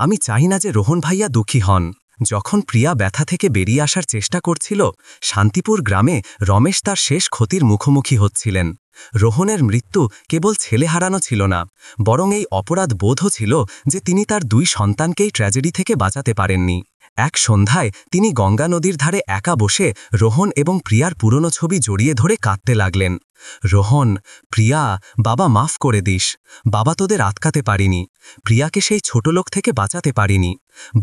আমি চাই না যে রোহন ভাইয়া দুঃখী হন। যখন প্রিয়া ব্যথা থেকে বেরিয়ে আসার চেষ্টা করছিল, শান্তিপুর গ্রামে রমেশ তার শেষ ক্ষতির মুখোমুখি হচ্ছিলেন। রোহনের মৃত্যু কেবল ছেলে হারানো ছিল না, বরং এই অপরাধ বোধও ছিল যে তিনি তার 2 সন্তানকেই ট্র্যাজেডি থেকে বাঁচাতে পারেননি। এক সন্ধ্যায় তিনি গঙ্গা নদীর ধারে একা বসে রোহন এবং প্রিয়ার পুরনো ছবি জড়িয়ে ধরে কাঁদতে লাগলেন। রোহন, প্রিয়া, বাবা মাফ করে দিস। বাবা তোদের আটকাতে পারিনি, প্রিয়াকে সেই ছোট লোক থেকে বাঁচাতে পারিনি।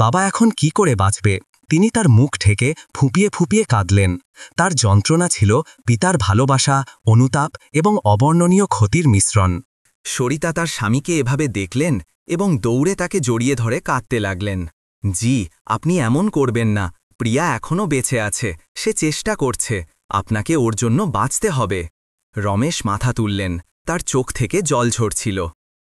বাবা এখন কি করে বাঁচবে? তিনি তার মুখ ঢেকে ফুঁপিয়ে ফুঁপিয়ে কাঁদলেন। তার যন্ত্রণা ছিল পিতার ভালোবাসা, অনুতাপ এবং অবর্ণনীয় ক্ষতির মিশ্রণ। সরিতা তার স্বামীকে এভাবে দেখলেন এবং দৌড়ে তাকে জড়িয়ে ধরে কাঁদতে লাগলেন। জি, আপনি এমন করবেন না। প্রিয়া এখনও বেঁচে আছে, সে চেষ্টা করছে। আপনাকে ওর জন্য বাঁচতে হবে। রমেশ মাথা তুললেন, তার চোখ থেকে জল ঝরছিল।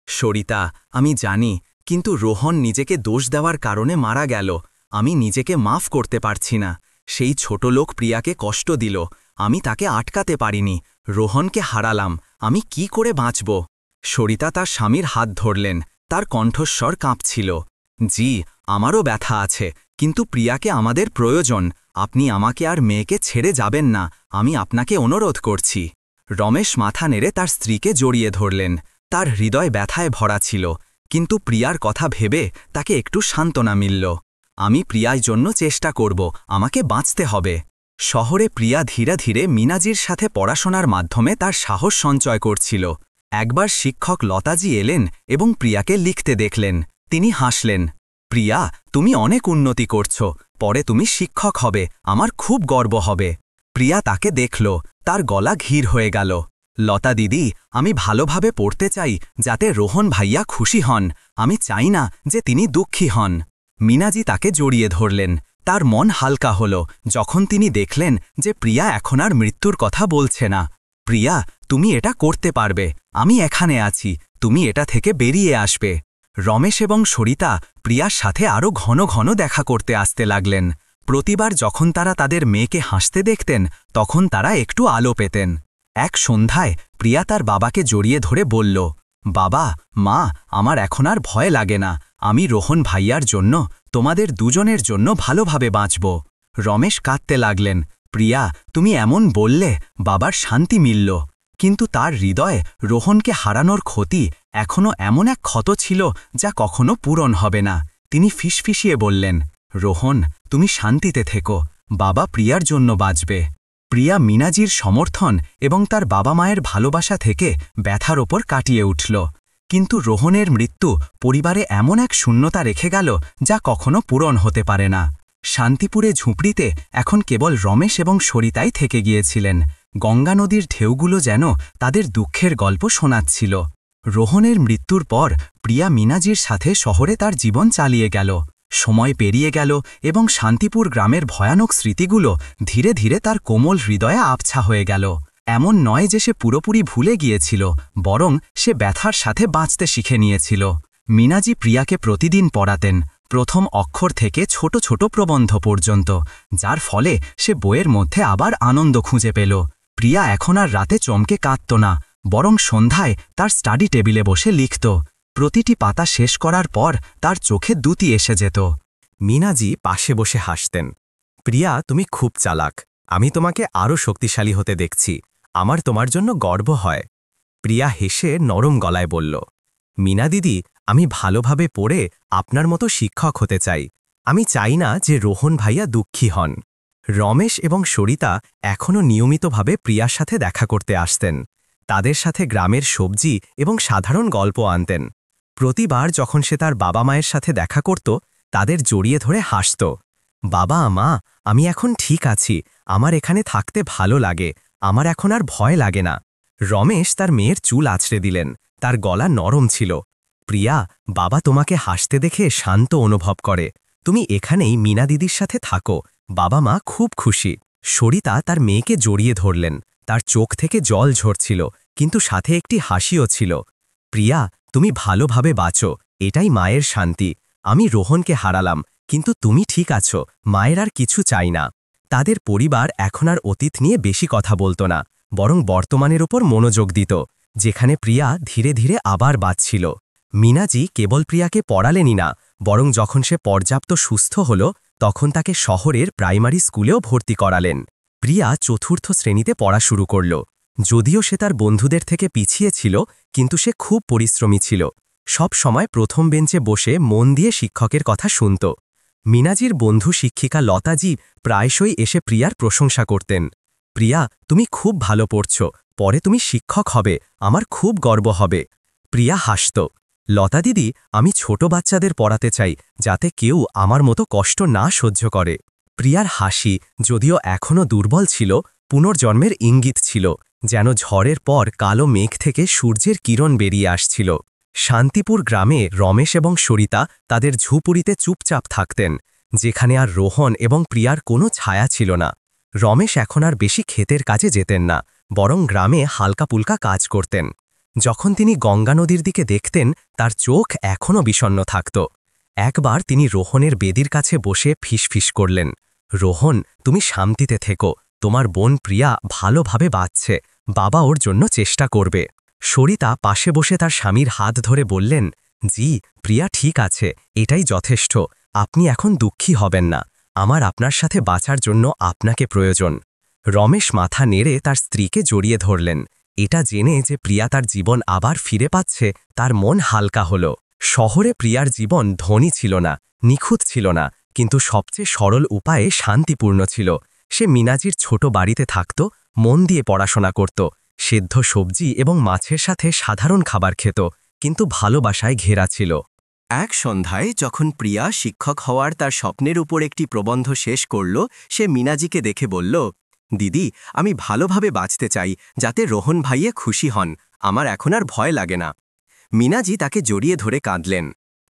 সরিতা, আমি জানি, কিন্তু রোহন নিজেকে দোষ দেওয়ার কারণে মারা গেল। আমি নিজেকে মাফ করতে পারছি না। সেই ছোট লোক প্রিয়াকে কষ্ট দিল, আমি তাকে আটকাতে পারিনি। রোহনকে হারালাম, আমি কি করে বাঁচব? সরিতা তার স্বামীর হাত ধরলেন, তার কণ্ঠস্বর কাঁপছিল। জি, আমারও ব্যথা আছে, কিন্তু প্রিয়াকে আমাদের প্রয়োজন। আপনি আমাকে আর মেয়েকে ছেড়ে যাবেন না, আমি আপনাকে অনুরোধ করছি। রমেশ মাথা নেড়ে তার স্ত্রীকে জড়িয়ে ধরলেন। তার হৃদয় ব্যথায় ভরা ছিল, কিন্তু প্রিয়ার কথা ভেবে তাকে একটু সান্ত্বনা মিলল। আমি প্রিয়ার জন্য চেষ্টা করব, আমাকে বাঁচতে হবে। শহরে প্রিয়া ধীরে ধীরে মিনাজির সাথে পড়াশোনার মাধ্যমে তার সাহস সঞ্চয় করছিল। একবার শিক্ষক লতাজি এলেন এবং প্রিয়াকে লিখতে দেখলেন। তিনি হাসলেন, প্রিয়া, তুমি অনেক উন্নতি করছো, পরে তুমি শিক্ষক হবে, আমার খুব গর্ব হবে। প্রিয়া তাকে দেখল, তার গলা ঘির হয়ে গেল। লতা দিদি, আমি ভালোভাবে পড়তে চাই যাতে রোহন ভাইয়া খুশি হন, আমি চাই না যে তিনি দুঃখী হন। মিনাজি তাকে জড়িয়ে ধরলেন। তার মন হালকা হল যখন তিনি দেখলেন যে প্রিয়া এখন আর মৃত্যুর কথা বলছে না। প্রিয়া, তুমি এটা করতে পারবে, আমি এখানে আছি, তুমি এটা থেকে বেরিয়ে আসবে। রমেশ এবং সরিতা প্রিয়ার সাথে আরও ঘন ঘন দেখা করতে আসতে লাগলেন। প্রতিবার যখন তারা তাদের মেয়েকে হাসতে দেখতেন, তখন তারা একটু আলো পেতেন। এক সন্ধ্যায় প্রিয়া তার বাবাকে জড়িয়ে ধরে বলল, বাবা, মা, আমার এখন আর ভয় লাগে না। আমি রোহন ভাইয়ার জন্য, তোমাদের দুজনের জন্য ভালোভাবে বাঁচব। রমেশ কাঁদতে লাগলেন। প্রিয়া, তুমি এমন বললে বাবার শান্তি মিলল, কিন্তু তার হৃদয়ে রোহনকে হারানোর ক্ষতি এখনও এমন এক ক্ষত ছিল যা কখনো পূরণ হবে না। তিনি ফিসফিসিয়ে বললেন, রোহন, তুমি শান্তিতে থেকো, বাবা প্রিয়ার জন্য বাঁচবে। প্রিয়া মিনাজির সমর্থন এবং তার বাবা মায়ের ভালোবাসা থেকে ব্যথার ওপর কাটিয়ে উঠল। কিন্তু রোহনের মৃত্যু পরিবারে এমন এক শূন্যতা রেখে গেল যা কখনো পূরণ হতে পারে না। শান্তিপুরে ঝুপড়িতে এখন কেবল রমেশ এবং সরিতাই থেকে গিয়েছিলেন। গঙ্গা নদীর ঢেউগুলো যেন তাদের দুঃখের গল্প শোনাচ্ছিল। রোহনের মৃত্যুর পর প্রিয়া মিনাজির সাথে শহরে তার জীবন চালিয়ে গেল। সময় পেরিয়ে গেল এবং শান্তিপুর গ্রামের ভয়ানক স্মৃতিগুলো ধীরে ধীরে তার কোমল হৃদয়ে আবছা হয়ে গেল। এমন নয় যে সে পুরোপুরি ভুলে গিয়েছিল, বরং সে ব্যথার সাথে বাঁচতে শিখে নিয়েছিল। মিনাজি প্রিয়াকে প্রতিদিন পড়াতেন, প্রথম অক্ষর থেকে ছোট ছোট প্রবন্ধ পর্যন্ত, যার ফলে সে বইয়ের মধ্যে আবার আনন্দ খুঁজে পেল। প্রিয়া এখন আর রাতে চমকে কাঁদত না, বরং সন্ধ্যায় তার স্টাডি টেবিলে বসে লিখত। প্রতিটি পাতা শেষ করার পর তার চোখে দ্যুতি এসে যেত। মিনাজি পাশে বসে হাসতেন। প্রিয়া, তুমি খুব চালাক, আমি তোমাকে আরও শক্তিশালী হতে দেখছি, আমার তোমার জন্য গর্ব হয়। প্রিয়া হেসে নরম গলায় বলল, মিনা দিদি, আমি ভালোভাবে পড়ে আপনার মতো শিক্ষক হতে চাই। আমি চাই না যে রোহন ভাইয়া দুঃখী হন। রমেশ এবং সরিতা এখনও নিয়মিতভাবে প্রিয়ার সাথে দেখা করতে আসতেন। তাদের সাথে গ্রামের সবজি এবং সাধারণ গল্প আনতেন। প্রতিবার যখন সে তার বাবা মায়ের সাথে দেখা করত তাদের জড়িয়ে ধরে হাসত। বাবা মা, আমি এখন ঠিক আছি, আমার এখানে থাকতে ভালো লাগে, আমার এখন আর ভয় লাগে না। রমেশ তার মেয়ের চুল আছড়ে দিলেন, তার গলা নরম ছিল। প্রিয়া, বাবা তোমাকে হাসতে দেখে শান্ত অনুভব করে, তুমি এখানেই মীনা দিদির সাথে থাকো, বাবা মা খুব খুশি। সরিতা তার মেয়েকে জড়িয়ে ধরলেন, তার চোখ থেকে জল ঝরছিল, কিন্তু সাথে একটি হাসিও ছিল। প্রিয়া, তুমি ভালোভাবে বাঁচো, এটাই মায়ের শান্তি। আমি রোহনকে হারালাম, কিন্তু তুমি ঠিক আছো, মায়ের আর কিছু চাই না। তাদের পরিবার এখন আর অতীত নিয়ে বেশি কথা বলতো না, বরং বর্তমানের ওপর মনোযোগ দিত, যেখানে প্রিয়া ধীরে ধীরে আবার বাঁচছিল। মীনাজি কেবল প্রিয়াকে পড়ালেনই না, বরং যখন সে পর্যাপ্ত সুস্থ হল তখন তাকে শহরের প্রাইমারি স্কুলেও ভর্তি করালেন। প্রিয়া চতুর্থ শ্রেণীতে পড়া শুরু করল। যদিও সে তার বন্ধুদের থেকে পিছিয়ে ছিল, কিন্তু সে খুব পরিশ্রমী ছিল। সব সময় প্রথম বেঞ্চে বসে মন দিয়ে শিক্ষকের কথা শুনত। মীনাজির বন্ধু শিক্ষিকা লতাজি প্রায়শই এসে প্রিয়ার প্রশংসা করতেন। প্রিয়া, তুমি খুব ভালো পড়ছ, পরে তুমি শিক্ষক হবে, আমার খুব গর্ব হবে। প্রিয়া হাসত। লতা দিদি, আমি ছোট বাচ্চাদের পড়াতে চাই, যাতে কেউ আমার মতো কষ্ট না সহ্য করে। প্রিয়ার হাসি, যদিও এখনও দুর্বল ছিল, পুনর্জন্মের ইঙ্গিত ছিল, যেন ঝড়ের পর কালো মেঘ থেকে সূর্যের কিরণ বেরিয়ে আসছিল। শান্তিপুর গ্রামে রমেশ এবং সরিতা তাদের ঝুপড়িতে চুপচাপ থাকতেন, যেখানে আর রোহন এবং প্রিয়ার কোনো ছায়া ছিল না। রমেশ এখন আর বেশি ক্ষেতের কাজে যেতেন না, বরং গ্রামে হালকাপুলকা কাজ করতেন। যখন তিনি গঙ্গা নদীর দিকে দেখতেন, তার চোখ এখনও বিষণ্ণ থাকত। একবার তিনি রোহনের বেদির কাছে বসে ফিসফিস করলেন, রোহন, তুমি শান্তিতে থেকো, তোমার বোন প্রিয়া ভালোভাবে বাঁচছে, বাবা ওর জন্য চেষ্টা করবে। সরিতা পাশে বসে তার স্বামীর হাত ধরে বললেন, জি, প্রিয়া ঠিক আছে, এটাই যথেষ্ট, আপনি এখন দুঃখী হবেন না, আমার আপনার সাথে বাঁচার জন্য আপনাকে প্রয়োজন। রমেশ মাথা নেড়ে তার স্ত্রীকে জড়িয়ে ধরলেন। এটা জেনে যে প্রিয়া তার জীবন আবার ফিরে পাচ্ছে, তার মন হালকা হল। শহরে প্রিয়ার জীবন ধনী ছিল না, নিখুঁত ছিল না, কিন্তু সবচেয়ে সরল উপায়ে শান্তিপূর্ণ ছিল। সে মীনাজির ছোট বাড়িতে থাকত, মন দিয়ে পড়াশোনা করত, সেদ্ধ সবজি এবং মাছের সাথে সাধারণ খাবার খেত, কিন্তু ভালোবাসায় ঘেরা ছিল। এক সন্ধ্যায় যখন প্রিয়া শিক্ষক হওয়ার তার স্বপ্নের উপর একটি প্রবন্ধ শেষ করল, সে মীনাজিকে দেখে বলল, দিদি, আমি ভালোভাবে বাঁচতে চাই, যাতে রোহন ভাইয়ে খুশি হন, আমার এখন আর ভয় লাগে না। মীনাজি তাকে জড়িয়ে ধরে কাঁদলেন।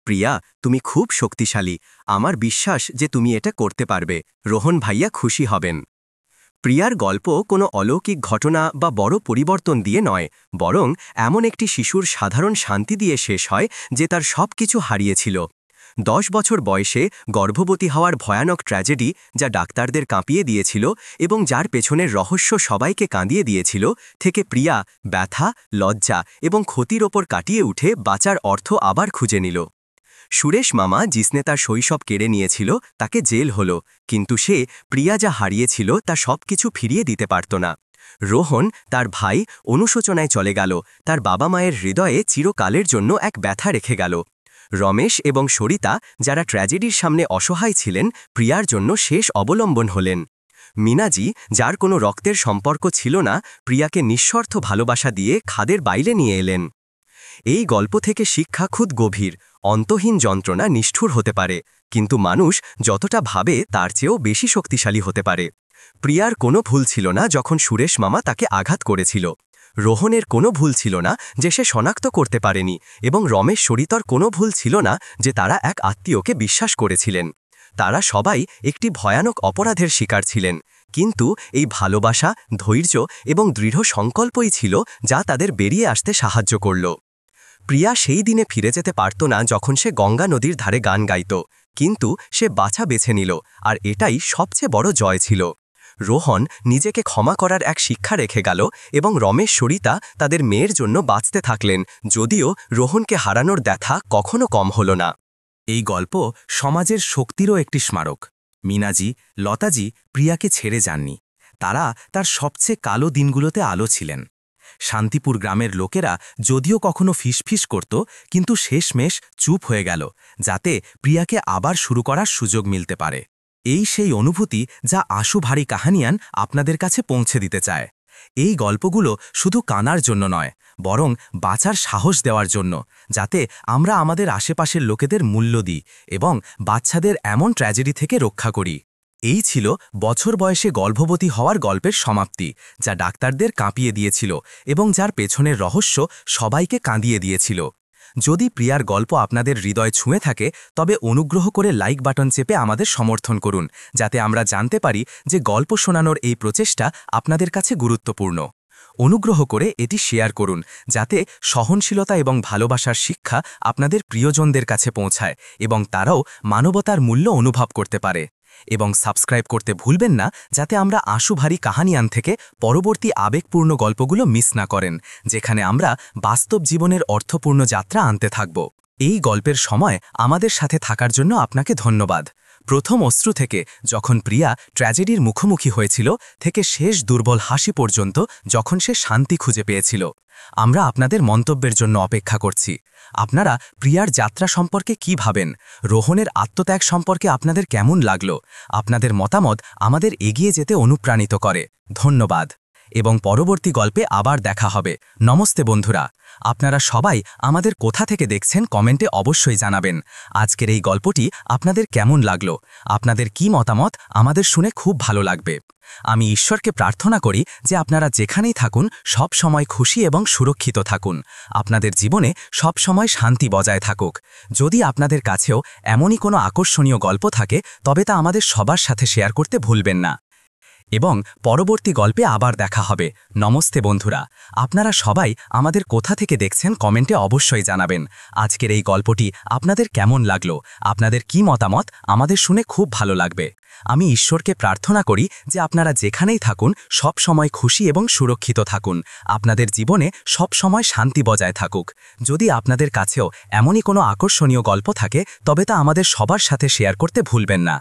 প্রিয়া, তুমি খুব শক্তিশালী, আমার বিশ্বাস যে তুমি এটা করতে পারবে, রোহন ভাইয়া খুশি হবেন। প্রিয়ার গল্প কোনো অলৌকিক ঘটনা বা বড় পরিবর্তন দিয়ে নয়, বরং এমন একটি শিশুর সাধারণ শান্তি দিয়ে শেষ হয় যে তার সব কিছু হারিয়েছিল। 10 বছর বয়সে গর্ভবতী হওয়ার ভয়ানক ট্র্যাজেডি, যা ডাক্তারদের কাঁপিয়ে দিয়েছিল এবং যার পেছনের রহস্য সবাইকে কাঁদিয়ে দিয়েছিল, থেকে প্রিয়া ব্যথা, লজ্জা এবং ক্ষতির ওপর কাটিয়ে উঠে বাঁচার অর্থ আবার খুঁজে নিল। সুরেশ মামা জিসনে তার শৈশব কেড়ে নিয়েছিল, তাকে জেল হল, কিন্তু সে প্রিয়া যা হারিয়েছিল তা সব কিছু ফিরিয়ে দিতে পারত না। রোহন, তার ভাই, অনুশোচনায় চলে গেল, তার বাবা মায়ের হৃদয়ে চিরকালের জন্য এক ব্যথা রেখে গেল। রমেশ এবং সরিতা, যারা ট্র্যাজেডির সামনে অসহায় ছিলেন, প্রিয়ার জন্য শেষ অবলম্বন হলেন। মীনাজি, যার কোনো রক্তের সম্পর্ক ছিল না, প্রিয়াকে নিঃস্বার্থ ভালোবাসা দিয়ে খাদের বাইরে নিয়ে এলেন। এই গল্প থেকে শিক্ষা খুব গভীর। অন্তহীন যন্ত্রণা নিষ্ঠুর হতে পারে, কিন্তু মানুষ যতটা ভাবে তার চেয়েও বেশি শক্তিশালী হতে পারে। প্রিয়ার কোনো ভুল ছিল না যখন সুরেশ মামা তাকে আঘাত করেছিল। রোহনের কোনো ভুল ছিল না যে সে শনাক্ত করতে পারেনি, এবং রমেশ সরিতার কোনো ভুল ছিল না যে তারা এক আত্মীয়কে বিশ্বাস করেছিলেন। তারা সবাই একটি ভয়ানক অপরাধের শিকার ছিলেন, কিন্তু এই ভালোবাসা, ধৈর্য এবং দৃঢ় সংকল্পই ছিল যা তাদের বেরিয়ে আসতে সাহায্য করল। প্রিয়া সেই দিনে ফিরে যেতে পারত না যখন সে গঙ্গা নদীর ধারে গান গাইত, কিন্তু সে বাছা বেছে নিল, আর এটাই সবচেয়ে বড় জয় ছিল। রোহন নিজেকে ক্ষমা করার এক শিক্ষা রেখে গেল, এবং রমেশ সরিতা তাদের মেয়ের জন্য বাঁচতে থাকলেন, যদিও রোহনকে হারানোর ব্যথা কখনো কম হল না। এই গল্প সমাজের শক্তিরও একটি স্মারক। মীনাজি, লতাজি প্রিয়াকে ছেড়ে যাননি, তারা তার সবচেয়ে কালো দিনগুলোতে আলো ছিলেন। শান্তিপুর গ্রামের লোকেরা যদিও কখনো ফিসফিস করত, কিন্তু শেষমেশ চুপ হয়ে গেল, যাতে প্রিয়াকে আবার শুরু করার সুযোগ মিলতে পারে। এই সেই অনুভূতি যা আশু ভারী কাহানিয়ান আপনাদের কাছে পৌঁছে দিতে চায়। এই গল্পগুলো শুধু কানার জন্য নয়, বরং বাঁচার সাহস দেওয়ার জন্য, যাতে আমরা আমাদের আশেপাশের লোকেদের মূল্য দিই এবং বাচ্চাদের এমন ট্র্যাজেডি থেকে রক্ষা করি। এই ছিল বছর বয়সে গর্ভবতী হওয়ার গল্পের সমাপ্তি, যা ডাক্তারদের কাঁপিয়ে দিয়েছিল এবং যার পেছনের রহস্য সবাইকে কাঁদিয়ে দিয়েছিল। যদি প্রিয়ার গল্প আপনাদের হৃদয় ছুঁয়ে থাকে, তবে অনুগ্রহ করে লাইক বাটন চেপে আমাদের সমর্থন করুন, যাতে আমরা জানতে পারি যে গল্প শোনানোর এই প্রচেষ্টা আপনাদের কাছে গুরুত্বপূর্ণ। অনুগ্রহ করে এটি শেয়ার করুন, যাতে সহনশীলতা এবং ভালোবাসার শিক্ষা আপনাদের প্রিয়জনদের কাছে পৌঁছায় এবং তারাও মানবতার মূল্য অনুভব করতে পারে। এবং সাবস্ক্রাইব করতে ভুলবেন না, যাতে আমরা আশুভারী কাহানিয়ান থেকে পরবর্তী আবেগপূর্ণ গল্পগুলো মিস না করেন, যেখানে আমরা বাস্তব জীবনের অর্থপূর্ণ যাত্রা আনতে থাকব। এই গল্পের সময় আমাদের সাথে থাকার জন্য আপনাকে ধন্যবাদ। প্রথম অশ্রু থেকে যখন প্রিয়া ট্র্যাজেডির মুখোমুখি হয়েছিল, থেকে শেষ দুর্বল হাসি পর্যন্ত যখন সে শান্তি খুঁজে পেয়েছিল। আমরা আপনাদের মন্তব্যের জন্য অপেক্ষা করছি। আপনারা প্রিয়ার যাত্রা সম্পর্কে কি ভাবেন? রোহনের আত্মত্যাগ সম্পর্কে আপনাদের কেমন লাগলো? আপনাদের মতামত আমাদের এগিয়ে যেতে অনুপ্রাণিত করে। ধন্যবাদ এবং পরবর্তী গল্পে আবার দেখা হবে। নমস্তে বন্ধুরা, আপনারা সবাই আমাদের কোথা থেকে দেখছেন কমেন্টে অবশ্যই জানাবেন। আজকের এই গল্পটি আপনাদের কেমন লাগলো? আপনাদের কি মতামত আমাদের শুনে খুব ভালো লাগবে। আমি ঈশ্বরকে প্রার্থনা করি যে আপনারা যেখানেই থাকুন সব সময় খুশি এবং সুরক্ষিত থাকুন। আপনাদের জীবনে সব সময় শান্তি বজায় থাকুক। যদি আপনাদের কাছেও এমনই কোনো আকর্ষণীয় গল্প থাকে, তবে তা আমাদের সবার সাথে শেয়ার করতে ভুলবেন না। এবং পরবর্তী গল্পে আবার দেখা হবে। নমস্তে বন্ধুরা, আপনারা সবাই আমাদের কোথা থেকে দেখছেন কমেন্টে অবশ্যই জানাবেন। আজকের এই গল্পটি আপনাদের কেমন লাগলো? আপনাদের কি মতামত আমাদের শুনে খুব ভালো লাগবে। আমি ঈশ্বরকে প্রার্থনা করি যে আপনারা যেখানেই থাকুন সব সময় খুশি এবং সুরক্ষিত থাকুন। আপনাদের জীবনে সব সময় শান্তি বজায় থাকুক। যদি আপনাদের কাছেও এমনই কোনো আকর্ষণীয় গল্প থাকে, তবে তা আমাদের সবার সাথে শেয়ার করতে ভুলবেন না।